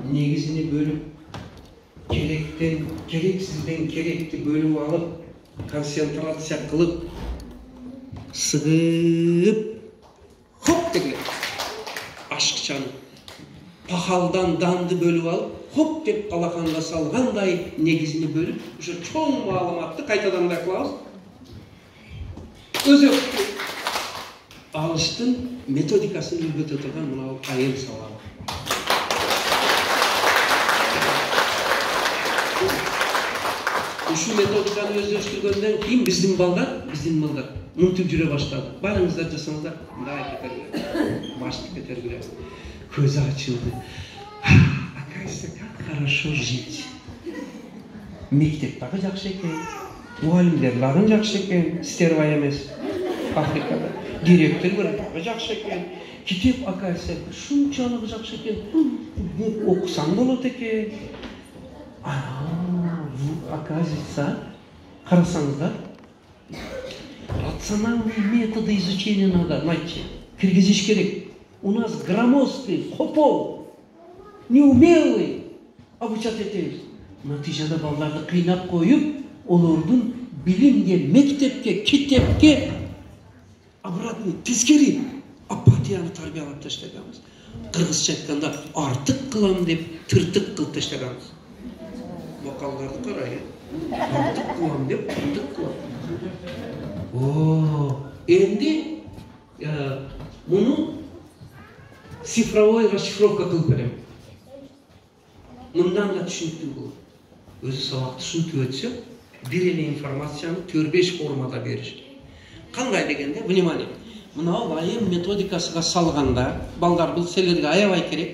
Негизини бөлүп, керектен, керексизден керекти бөлүп алып, концентрация кылып, сыгып, хоп дегиле. Ашыкчаны пахалдан данды бөлүп алып, хоп деп калаканга салгандай негизини бөлүп, ушу чоң маалыматты кайтадан байкалабыз. Өзі алыштың методикасын үлгөтө турган мынау айыл сабагы. Ушу методиканы өздөштүргөндөн кийин биздин балдар мынтип жүрө баштады. Барыңыздар жасаңыздар, мындай кетергиле. Башты кетергиле. Көзү ачылды. Оказывается, как хорошо жить. Мектеп дагы жакшы экен. Muhallimler dagы жакшы экен, стерва эмес. Африкада. Директорлар дагы жакшы экен. Китеп оказывается шунчалык жакшы экен. Окусаң болот экен. Оказывается, карасаңыздар, рациональные методы изучения надо найти. Киргизиш керек. У нас громоздкий, хопол, неумелый обучать этебиз. Натыйжада балдарды кыйнап коюп, олордун билимге, мектепке, китепке обратный, тескери апатияны тарбиялап таштаганбыз. Кыргызча айтканда артык кылам деп тыртык кылып таштаганбыз. Бакалдарды карай. Артык кылам деп тыртык кылам. Энди муну цифровой расшифровка кылып берем. Мындан да түшүнүктүү болот. Өзү сабакты түшүнүп өтсө, бир эле информацияны 4-5 формада бериш. Кандай дегенде, внимание. Мынау байым методикасыга салганда, балдар бул силерге аябай керек.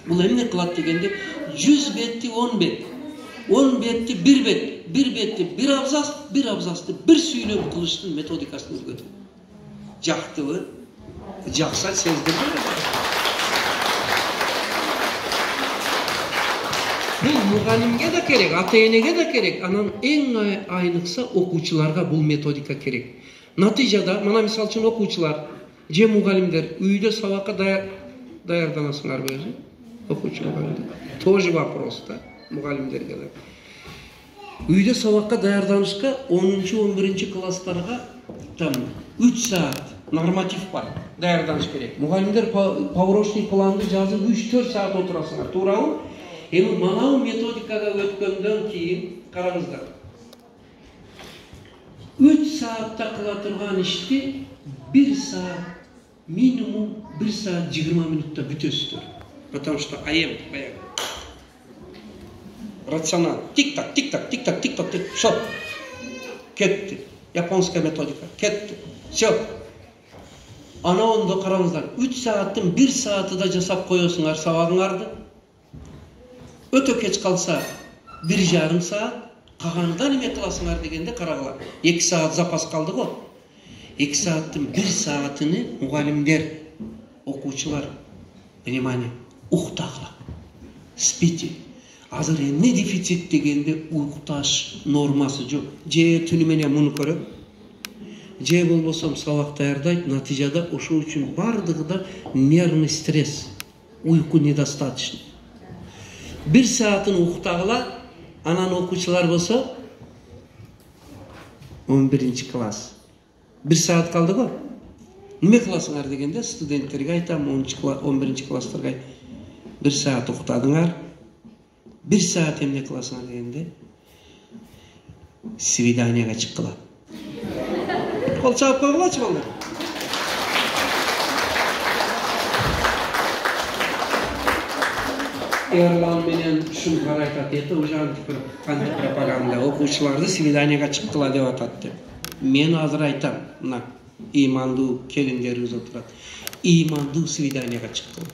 Бул эмне кылат дегенде, 100 бетти 10 бет. 10 бетти 1 бет, 1 бетти 1 абзац, 1 абзацты 1 сүйлөп кылыштын методикасын өзгөртөт. Жактыбы? Жакса сездирбейби? Бул мугалимге да керек, ата-энеге да керек, анан эң айныкса окуучуларга бул методика керек. Натыйжада, мына мисал үчүн окуучулар, же мугалимдер үйдө сабакка даярданасыңарбы өзү? Окуучулар. Тоже вопрос да, мугалимдерге да. Үйдө сабакка даярданышка 10-11 класстарга там 3 саат норматив бар, даярданыш керек. Мугалимдер поворочный планды жазып 3-4 саат отурасыңар, туурабы? Эми манау методикага өткөндөн кийин караңыздар. saatта kıla turgan işti 1 saat minimum 1 saat 20 minutta бүтөсүздөр. Потому что айем баягы рационал. Тик-так, тик-так, тик-так, тик-так, тик. Все. Кетти. Японская методика. Кетти. Все. Ана онда караңыздар. 3 сааттын 1 сааты да жасап коесуңар сабагыңарды. Өтө кеч калса 1,5 саат, кагандан эме кыласыңар дегенде карагыла. 2 саат запас калды го. 2 сааттын 1 саатыны мугалимдер, окуучулар, внимание, уктагыла. Спите. Азыр эмне дефицит дегенде укташ нормасы жок. Же түнү менен муну көрөм. Же болбосом сабак даярдайт, натыйжада ошол үчүн бардыгы да нервный стресс, уйку недостаточно. 1 саатын уктагыла, анан окуучулар болсо 11 класс. 1 саат калды го. Неме кыласыңар дегенде студенттерге айтам, 11 класстарга 1 саат уктадыңар. 1 саат эмне кыласыңар дегенде свиданияга чыккыла. Кол чаап койгулачы балдар. Эрлан менен ушун карайтат эти уже антипропаганда окуучуларды свиданияга чыккыла деп атат деп. Мен азыр айтам, мына имандуу келиндерибиз отурат. Имандуу свиданияга чыккыла.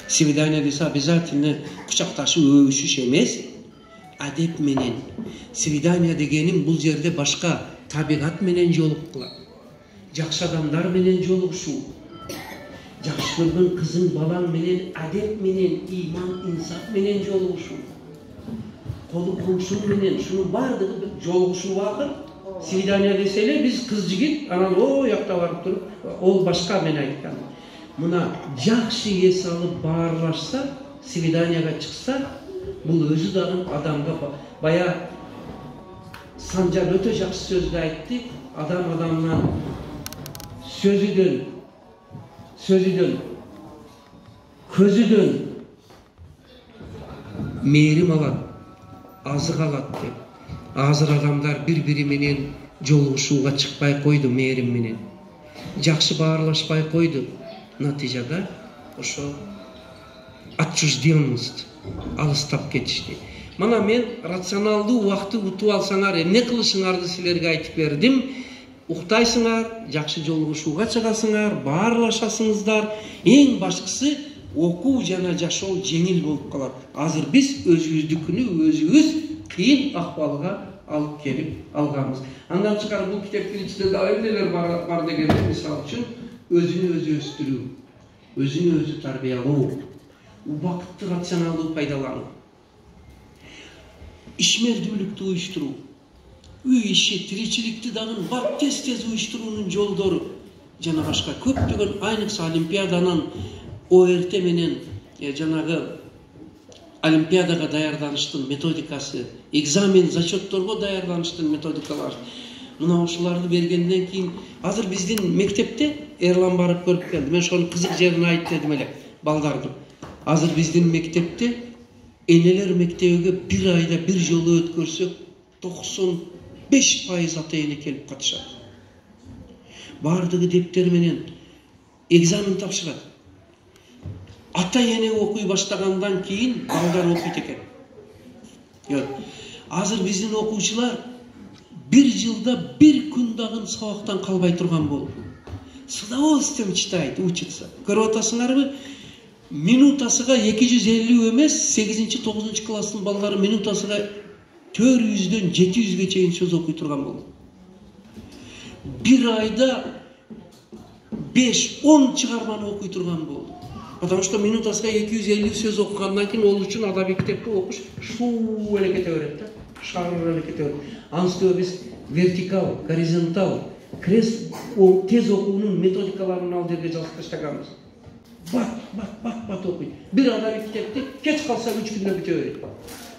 Свидание десе обязательно кучакташып өбүшүш эмес, адеп менен. Свидание дегеним бул жерде башка табигат менен жолуккула. Жакшы адамдар менен жолугушуу. Жакшы көргөн кызың, балаң менен адеп менен, иман, инсаф менен жолугушуу. Колу коңшуң менен шунун бардыгы жолугушуу убакыт. Свидание деселе биз кыз жигит анан о якта барып туруп, ол башка мен айткан. Мына жакшы эс алып баарлашса, свиданияга чыкса, бул өзү дагы адамга бая Санжар өтө жакшы сөздү айтты. Адам адамнан сөзүдөн, көзүдөн мээрим алат, азык алат деп. Азыр адамдар бири-бири менен жолугушууга чыкпай койду мээрим менен. Жакшы баарлашпай койду. Натыйжада ошо отчужденность алыстап кетишти. Мана мен рационалдуу убакытты утуп алсаңар, эмне кылышыңарды силерге айтып бердим. Уктайсыңар, жакшы жолугушууга чыгасыңар, баарлашасыңыздар. Эң башкысы окуу жана жашоо жеңил болуп калат. Азыр биз өзүбүздүкүнү өзүбүз кыйын акыбалга алып келип алганбыз. Андан тышкары бул китептин ичинде дагы эмнелер бар дегенде, мисалы үчүн өзүнү өзү өстүрүү, өзүнү өзү тарбиялоо, убакытты рационалдуу пайдалануу, ишмердүүлүктү уюштуруу, үй иши, тиричиликти дагы бар тез уюштуруунун жолдору жана башка көптөгөн, айныкса олимпиаданын ОРТ менен жанагы олимпиадага даярданыштын методикасы, экзамен, зачетторго даярданыштын методикалары. Мына ошоларды бергенден кийин азыр биздин мектепте Эрлан барып көрүп келди. Мен ошонун кызык жерин айтып дедим эле балдарды. Азыр биздин мектепте энелер мектебиге 1 айда 1 жолу өткөрсөк 95% ата-эне келип катышат. Бардыгы дептер менен экзамен тапшырат. Ата-эне окуй баштагандан кийин балдар окуйт экен. Азыр биздин окуучулар 1 жылда 1 күн дагы сабактан калбай турган болду. С удовольствием читает, учится. Көрүп атасыңарбы? Минутасыга 250 эмес, 8-9 класстын балдары минутасыга 400дөн 700ге чейин сөз окуй турган болду. 1 айда 5-10 чыгарманы окуй турган болду. Потому что минутасыга 250 сөз окугандан кийин ол үчүн адабий китепти окуш шуу эле кете берет да. Шар эле кете берет. Анысы биз вертикал, горизонтал, крест тез окуунун методикаларын ал жерге жазып таштаганбыз. Бат окуйт. Бир адабий китепти кеч калса 3 күндө бүтө берет.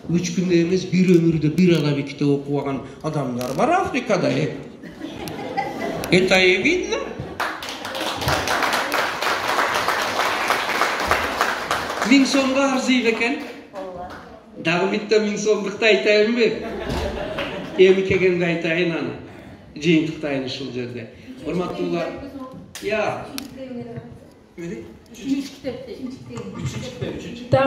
3 күндө эмес, бир өмүрдө бир адабий китеп окуган адамдар бар Африкада. Это и видно. Миң сомго арзый экен. Дагы битте 1000 сомдукты айтайынбы? Эми келгенде айтайын аны. жыйынтыктайын ушул жерде. Урматтуулар, я Üçüncü kitap.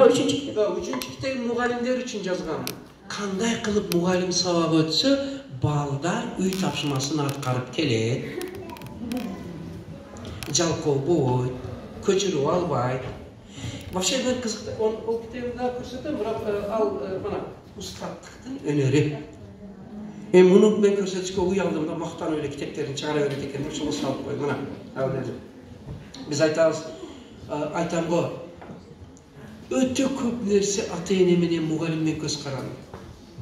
Üçüncü kitap mugallimler için жазгам. Кандай кылып мугалим сабак өтсө, балдар үй тапшырмасын аткарып келет. Жалкоо болбойт, көчүрүп албайт. Вообще мен кызык, ол китебимде көрсөтөм, бирок ал мына устаттыктын өнөрү. Муну мен көрсөтүшкө уялдым да, мактанып эле китептерин чыгара берет экен деп, ошого салып койдум. Мына, ал дедим. Биз айтам го, өтө көп нерсе ата-эне менен мугалим менен көз каранды.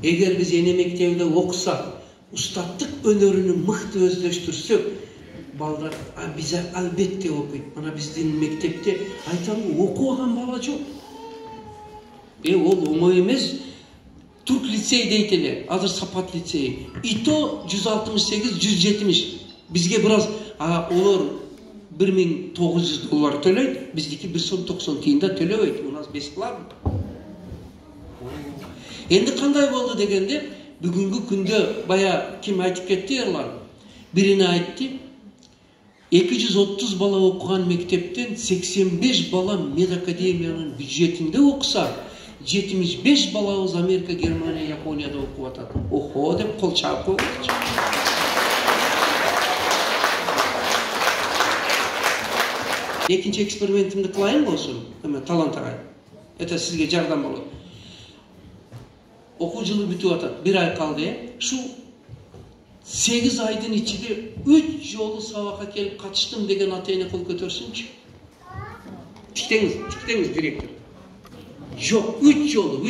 Эгер биз эне мектебинде окусак, устаттык өнөрүнү мыкты өздөштүрсөк, балдар биз албетте окуйт. Мына биздин мектепте айтам го, окубаган бала жок. Ол оңой эмес. Турк лицей дейт эле, азыр Сапат лицейи. И то 168, 170. Бизге бираз олар $1900 төлөйт, биздики 1.90 тиын да төлөбөйт. У нас бесплатно. Энди кандай болду дегенде, бүгүнкү күндө бая ким айтып кетти ерлар? Бирине айтты, 230 бала окуган мектептен 85 бала медакадемиянын бюджетинде окуса, 75 балабыз Америка, Германия, Японияда окуп атат. Охо деп кол чаап койгучу. Экинчи экспериментимди кылайын болсун, талант агай. Это сизге жардам болот. Окуу жылы бүтүп атат, 1 ай калды. Шу 8 айдын ичинде 3 жолу сабакка келип катыштым деген ата-эне кол көтөрсүнчү. Тиктеңиз директор. Жоқ, 3 жолу.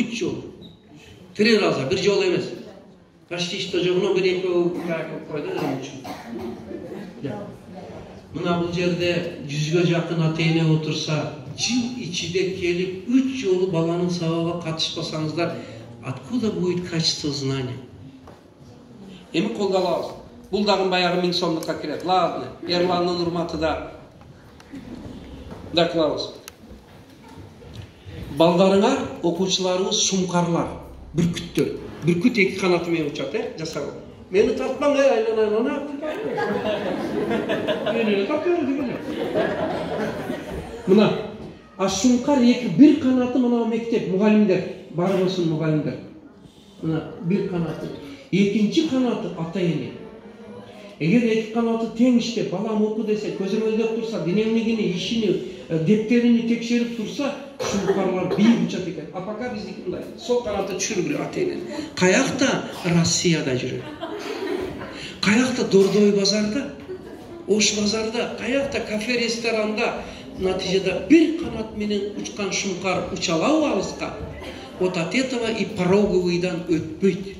3 раза, 1 жол эмес. Почти что жогуна 1-2 койду. Мына бул жерде 100га жакын ата-эне отурса, жыл ичинде келип 3 жолу баланын сабагына катышпасаңыздар, откуда будет качество знания? Эми колго алабыз. Бул дагы баягы 1000 сомдукка кирет. Ладно, Эрландын урматы да кылабыз. Балдарыңар, окуучуларыңыз шумкарлар, бүркүттөр. Бүркүт 2 канаты менен учат, жасагы. Мени тартпаң, айланайын, Мени тартпаң. Мына, шумкар 1 канаты мына мектеп, мугалимдер, бар болсун мугалимдер. Мына 1 канаты. Экинчи канаты ата-эне. Эгер 2 канаты тең иштеп, балам оку десе, көзөмөлдөп турса, дневнигини, ишини, дептерини текшерип турса, шумкарлар бийик учат экен. А пока биздики мындай, сол канаты түшүрүп ата-эне. Каякта Россияда жүрөт. Каякта Дордой базарда, Ош базарда, каякта кафе ресторанда, натыйжада 1 канат менен учкан шумкар учалабы алыска, вот от этого и пороговыйдан өтпөйт.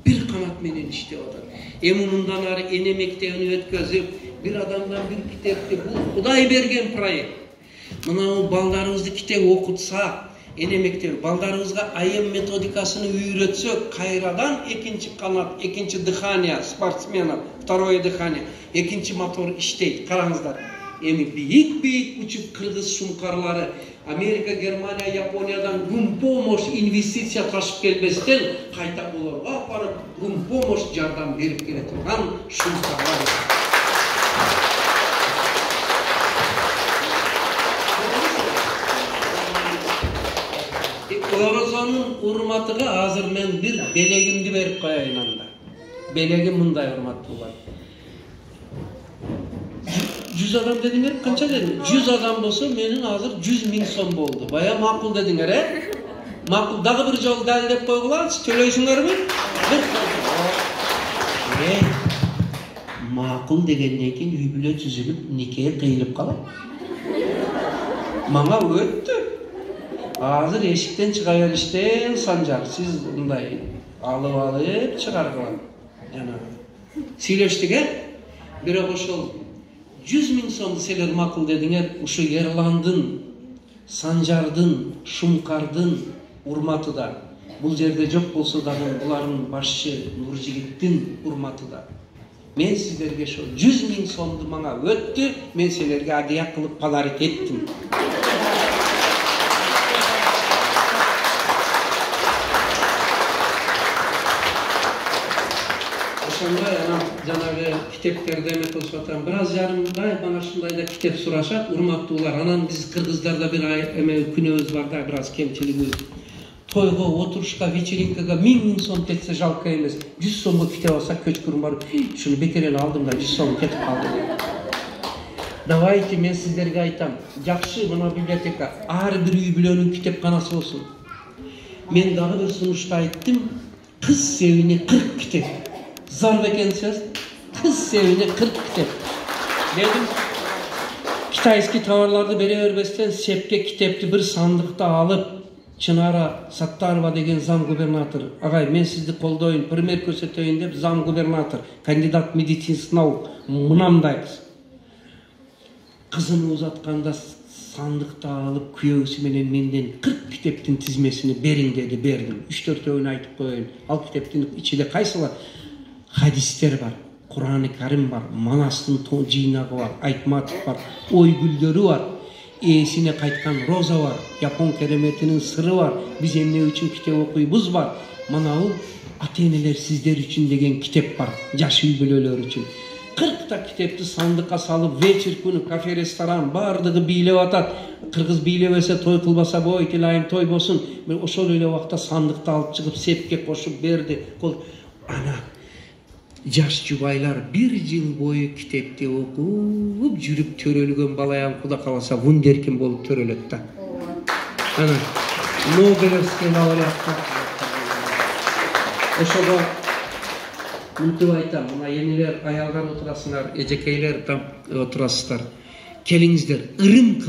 1 канат менен иштеп атат. Эми мындан ары эне мектебин өткөзүп, 1 адамдан 1 китепти, бул Кудай берген проект. Мына балдарыбызды китеп окутса, эне мектеп балдарыбызга айым методикасын үйрөтсө, кайрадан 2 канат, 2 дыхание спортсмена, 2 дыхание, 2 мотор иштейт. Караңыздар. Эми бийик учуп кыргыз шумкарлары Америка, Германия, Япониядан гумпомош инвестиция ташып келбестен кайта олорго барып гумпомош жардам берип келе турган шумкарлар. Орозонун урматыга азыр мен бир белегимди берип коеюн анда. Белегим мындай урматтуулар. 100 адам дедиңер, канча дедиң? 100 адам болсо, менин азыр 100.000 сом болду. Бая макул дедиңер, Макул дагы 1 жол далилдеп койгулачы, төлөйсүңөрбү? Макул дегенден кийин үй бүлө түзүлүп, нике кыйылып калат. Мага өттү. Азыр эшиктен чыга бериштен Санжар, сиз мындай алып чыгаргыла. Жана сүйлөштүк, бирок ошол 100.000 сомду силер макул дедиңер, ушу Ерландын, Санжардын, Шумкардын урматы да. Бул жерде жок болсо дагы булардын башчы Нуржигиттин урматы да. Мен силерге ошо 100.000 сомду мага өттү, мен силерге адыя кылып подарок эттим. ошондой анан жанагы китептерди эме кылышып атам. Бир аз жарымдай мана ушундай да китеп сурашат, урматтуулар. Анан биз кыргыздарда бир эме күнөөбүз бар да, бир аз кемчилигибиз. Тойго, отурушка, вечеринкага 1000 сом кетсе жалко эмес. 100 сомго китеп алса көчкүрүм барып, шуну бекер эле алдым да 100 сом кетип калды. Давайте мен сиздерге айтам. Жакшы мына библиотека, ар бир үй бүлөнүн китепканасы болсун. Мен дагы бир сунушта айттым. Kız sevini 40 kitap. Zor beken söz. Kız sevini 40 kitap. Dedim. Kitayski tavarlarda beri örbesten sepke kitapты bir sandıkta alıp Çınara Sattarova degen zam gubernatör. Agay men sizdi koldoyun, primer kösötöyün dep zam gubernatör, kandidat medicin sınav mınamdayız. Kızını uzatkanda sandıkta alıp kuyöğüsü menen menden 40 kitaptın tizmesini berin dedi, berdim. 3-4 oyun aytıp koyun. Al kitaptın içinde kaysalar hadisler var, Kur'an-ı Kerim var, Manastın jıynağı var, Aytmatov var, oy gülleri var. Esine kaytkan roza var, Yapon keremetinin sırrı var, biz emne üçün kitap okuyubuz var. Manavı ata-eneler sizler üçün degen kitap var, jaş üy bölöler üçün. 40 ta kitapты sandıkka salıp вечер күнү kafe restoran bardыгы бийлеп атат. Кыргыз бийлебесе той кылбаса бой тилайым той болсун. Мен ошол эле убакта сандыкты алып чыгып сепке кошуп берди. Ана жаш жубайлар 1 жыл бою китепти окуп жүрүп төрөлгөн балаян куда каласа вундеркин болуп төрөлөт да. Ана Нобелевский лауреат. Ошого мынтип айтам, мына энелер аялдар отурасыңар, эжекейлер там отурасыздар. Келиңиздер, ырым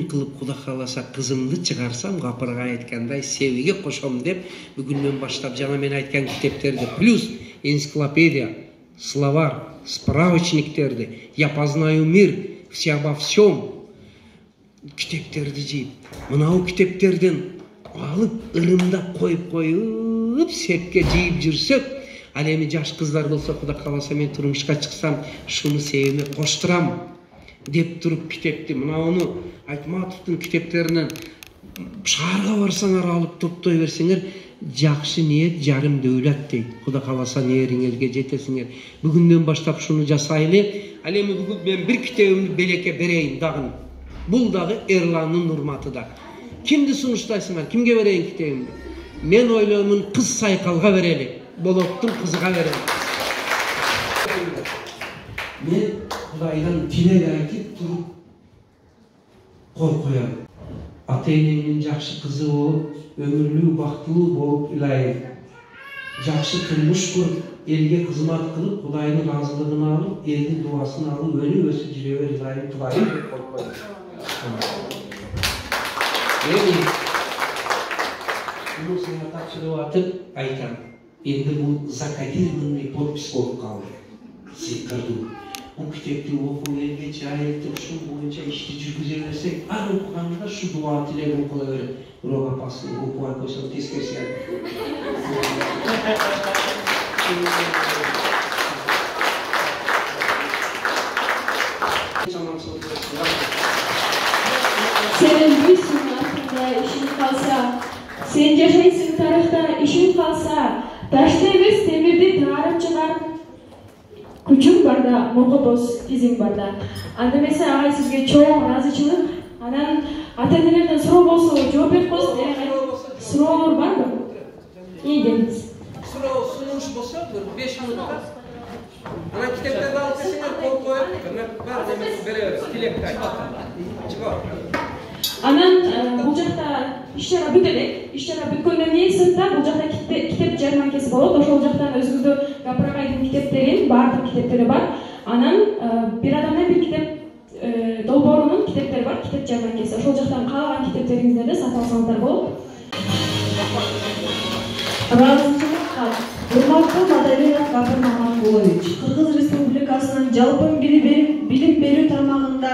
кылып Куда кааласа кызымды чыгарсам, капырга айткандай себеге кошом деп, бүгүнөн баштап жана мен айткан китептерди плюс энциклопедия, словарь, справочниктерди, я познаю мир, все обо всем китептерди жийип, мынау китептерден алып ырымдап коюп сепке жийип жүрсөк, ал эми жаш кыздар болсо Куда кааласа мен турмушка чыксам, шуну себеме коштурам деп туруп китепти, мынауну Айтматовдун китептеринен шаарга барсаңар алып топтой берсеңер, жакшы ниет жарым дөөлөт дейт. Куда кааласа ниетиңерге жетесиңер. Бүгүндөн баштап шуну жасайлы. Ал эми бүгүн мен бир китебимди белекке берейин дагы. Бул дагы Эрландын урматы да. Кимди сунуштайсыңар? Кимге берейин китебимди? Мен ойлоймун кыз Сайкалга берели. Болоттун кызыга берели. Мен Кудайдан тилек айтып туруп коям. Ата-энемдин жакшы кызы болуп, өмүрлүү бактылуу болуп илайым. Жакшы турмуш куруп, элге кызмат кылып, Кудайдын разылыгын алып, элдин дуасын алып, өнүп өсүп жүрө бер илайым Кудайым деп коем. Эми бул сага тапшырып атып айтам. Endi bu zakadированный подпись болуп калды. Сыйкырдуу. Bu kitapты окуп элге чайылтып, ушул боюнча ишти жүргүзө берсек, ар окуганда шу дуа тилегин кыла берет. Бирок апасы окубай койсо тескерси. Senin büyüksün aslında, işin kalsa, sen yaşaysın tarihta, işin kalsa, taşta emez temirdi tarih çıkar. Күчүң барда, мокотос изиң барда. Анда mesela агай сизге чоң ыраазычылык, анан ата-энелерден суроо болсо жооп берип коесуз. Суроолор барбы? Деңиз. Суроо сунуш болсо 5 минутта. Ана китептерди алып келсеңер кол коюп, бар демек беребиз. Тилекти айтып. Чыгып. Анан бул жакта иштер бүт элек. Иштер бүткөндөн кийин сыртта бул жакта китеп жарманкеси болот. Ошол жактан өзүңүздө Гапырагайдын китептерин, баардык китептери бар. Анан бир адамдын бир китеп долбоорунун китептери бар, китеп жарманкеси. Ошол жактан каалаган китептериңиздерди сатып алсаңыздар болот. Ыраазычылык кат. Урматтуу Мадалина Гапыр Мамангулович, Кыргыз Республикасынын жалпы билим берүү тармагында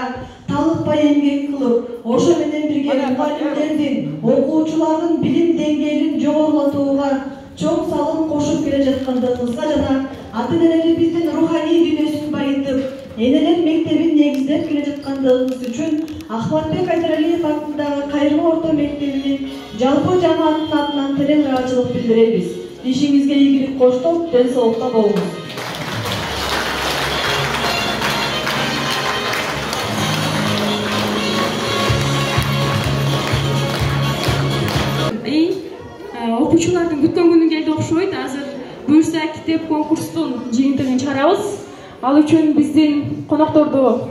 талыкпай эмгек кылып, ошо менен бирге мугалимдердин, окуучулардын билим деңгээлин жогорулатууга чоң салым кошуп келе жаткандыгыңызга жана ата-энелерибиздин руханий дүйнөсүн байытып, энелер мектебин негиздеп келе жаткандыгыңыз үчүн Ахматбек Айдаралиев атындагы Кайрылуу орто мектебинин жалпы жамааттын атынан терең ыраазычылык билдиребиз. ишиңизге ийгилик коштоп, ден соолукта болуңуз. Окуучулардын күткөн күнү келди окшойт. Азыр буюрса китеп конкурстун жыйынтыгын чыгарабыз. Ал үчүн биздин конокторду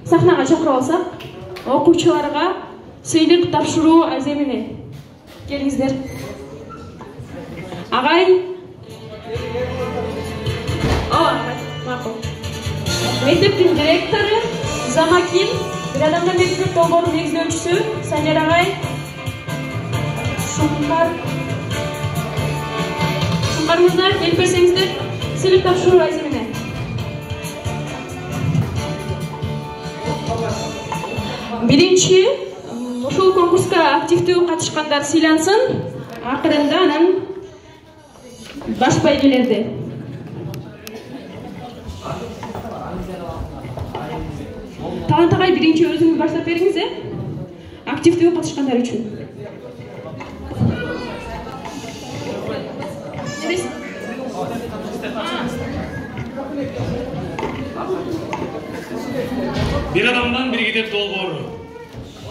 сахнага чакырып алсак, окуучуларга сыйлык тапшыруу аземине. Келиңиздер. Агай. Макул. Мектептин директору Замакин, бир адамдан мектеп долбоорунун негиздөөчүсү Санер агай. Шункар мырза, келип берсеңиздер, сыйлык тапшыруу аземине. Биринчи, ушул конкурска активдүү катышкандар сыйлансын, акырында анан баш байгелерди. Талант агай, биринчи өзүңүз баштап бериңиз, активдүү катышкандар үчүн. Бир адамдан бир китеп долбоору.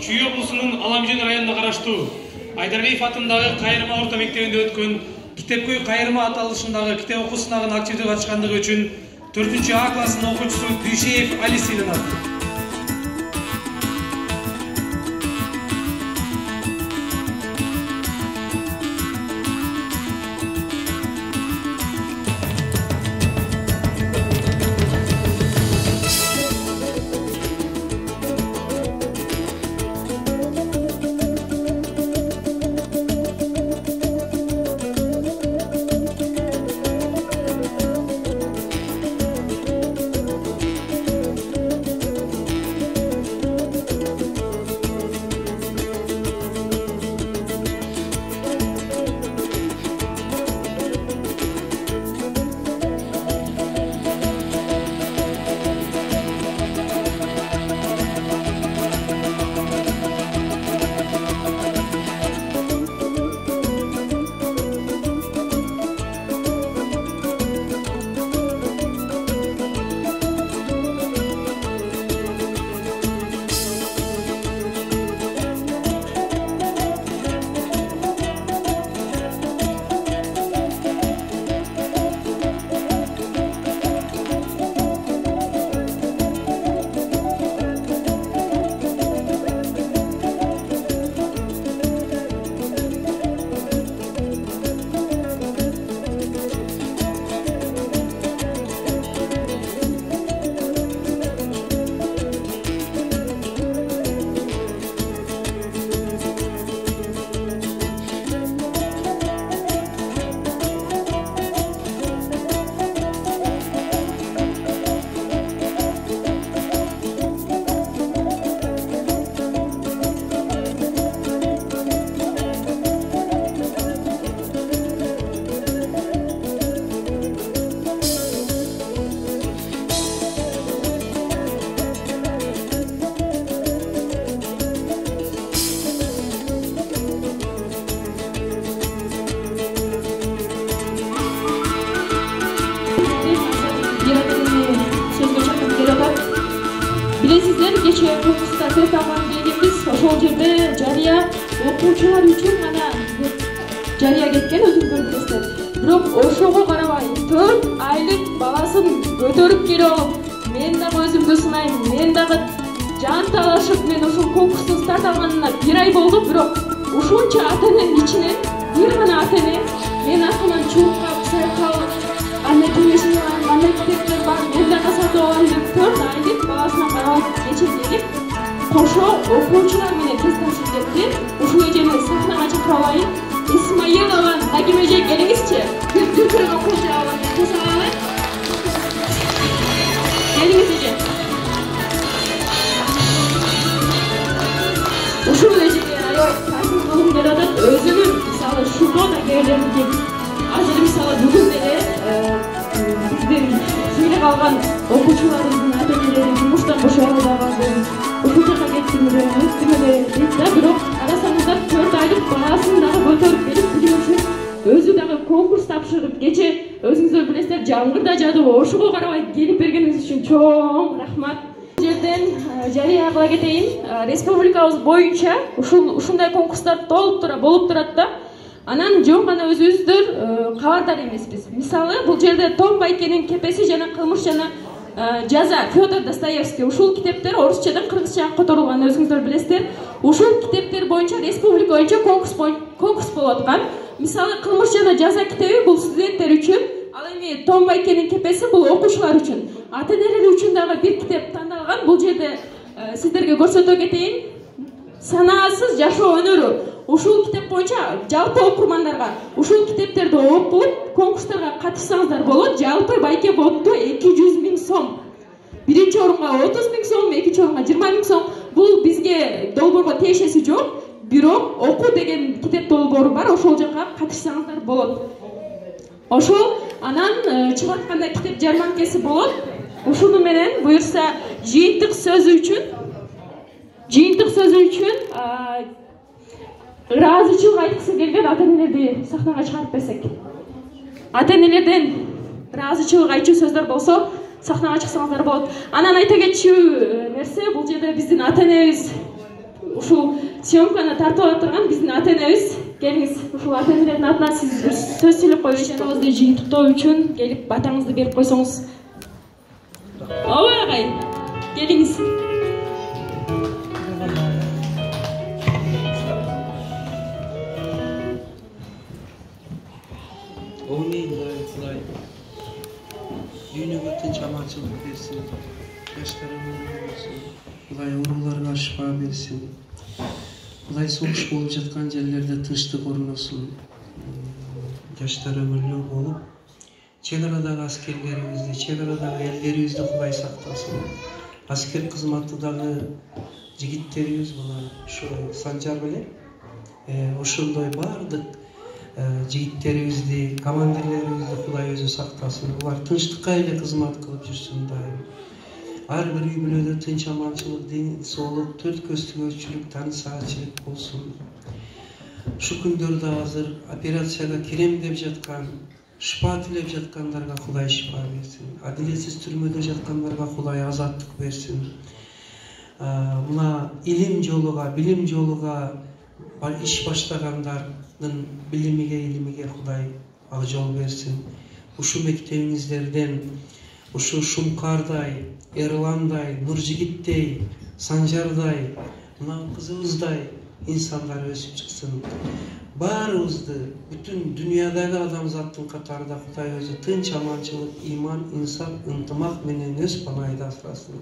Чүй облусунун Аламжан районуна караштуу Айдарбеев атындагы Кайрыма орто мектебинде өткөн Китепкөй Кайрыма аталышындагы китеп окуу сынагына активдүү катышкандыгы үчүн 4-А классынын окуучусу Дүйшеев Али сыйланат. Билесиздер, кечээ конкурста төрт алган келгенбиз, ошол жерде жарыя окуучулар үчүн гана жарыя кеткен, өзүңүз көрүп турасыздар. Бирок ошого карабай 4 айлык баласын көтөрүп келип алып, мен дагы өзүмдү сынайм, мен дагы жан талашып, мен ушул конкурстун старт алганына 1 ай болду, бирок ушунча ата-эненин ичинен бир гана ата-эне мен артынан чуркап, сайкалып, аны кеңешин алам, аны китептер бар, мен дагы сатып алам деп 4 айлык баласына карап кечиртип, кошо окуучулар менен тест тапшырып кетти. Ушул эжени сахнага чакырып алайын. Исмаилова Нагим эже, келиңизчи. Бүткүл окуучу алып кошолалы. Келиңиз эже. Ушул эжеге аябай таасир кылгым келип атат. Өзүмүн мисалы шуко да келем. Азыр мисалы бүгүн деле биздин сыйлык алган окуучуларыбыздын ата-энелери жумуштан бошоп алган. Ушул жака кеттим эле, дейт да, бирок арасаңыздар 4 айлык баласын дагы көтөрүп келип, бүгүн өзү дагы конкурс тапшырып кече өзүңүздөр билесиздер жамгыр да жаады, ошого карабай келип бергениңиз үчүн чоң рахмат. Бул жерден жарыя кыла кетейин, республикабыз боюнча ушундай конкурстар болуп турат да. Анан жөн гана өзүбүздөр кабардар эмеспиз. Мисалы, бул жерде Том Байкенин кепеси жана кылмыш жана жаза Федор Достоевский ушул китептер орусчадан кыргызчага которулган, өзүңүздөр билесиздер. Ушул китептер боюнча республика боюнча конкурс болуп аткан. Мисалы, кылмыш жана жаза китеби бул студенттер үчүн, ал эми Том Байкенин кепеси бул окуучулар үчүн. Ата-энелер үчүн дагы бир китеп тандалган. Бул жерде сиздерге көрсөтө кетейин. Санаасыз жашоо өнөрү. Ушул китеп боюнча жалпы окурмандарга ушул китептерди окуп конкурстарга катышсаңыздар болот. Жалпы Байке ботту 200 000 сом. Биринчи орунга 30 000 сом, экинчи орунга 20 000 сом. Бул бизге долбоорго тиешеси жок. Бирок оку деген китеп долбоору бар, ошол жака катышсаңыздар болот. Ошол анан чыгып атканда китеп жарманкеси болот. Ушуну менен буюрса жыйынтык сөзү үчүн ыраазычылык айткысы келген ата-энелерди сахнага чыгарып берсек. Ата-энелерден ыраазычылык айтчу сөздөр болсо сахнага чыксаңыздар болот. Анан айта кетчү нерсе, бул жерде биздин ата-энебиз ушул съемканы тартып отурган биздин ата-энебиз. Келиңиз, ушул ата-энелердин атынан сиз сөз сүйлөп коюңуз, жаныбызды жыйынтыктоо үчүн келип батаңызды берип койсоңуз. Ооба агай, келиңиз. Құдай дүйнөгө тынч аманчылык берсин, жаштар өмүрү болсун, Құдай ооруларга шифа берсин, Құдай согуш болуп жаткан жерлерде тынчтык орносун, жаштар өмүрлүү болуп, чек арадагы аскерлерибизди, чек арадагы элдерибизди Құдай сактасын. Аскер кызматтыдагы жигиттерибиз мына ушу Санжар менен ошондой бардык жигиттерибизди, командирлерибизди Құдай өзү сактасын. Булар тынчтыкка эле кызмат кылып жүрсүн дайым. Ар бир үй бүлөдө тынч аманчылык, дин, соолук, төрт көзтүгөчүлүк, таанысаачылык болсун. Ушу күндөрдө азыр операцияга кирем деп жаткан, шифа тилеп жаткандарга Құдай шифа берсин. Адилетсиз түрмөдө жаткандарга Құдай азаттык берсин. Мына илим жолуга, билим жолуга иш баштагандардын илимиге Құдай ак жол берсин. Ушу мектебиңиздерден ушу Шумкардай, Эрландай, Нуржигиттей, Санжардай, мына кызыбыздай инсандар өсүп чыксын. Баарыбызды, бүтүн дүйнөдөгү адамзаттын катарында Құдай өзү тынч аманчылык, иман, инсап, ынтымак менен өз панайда асрасын.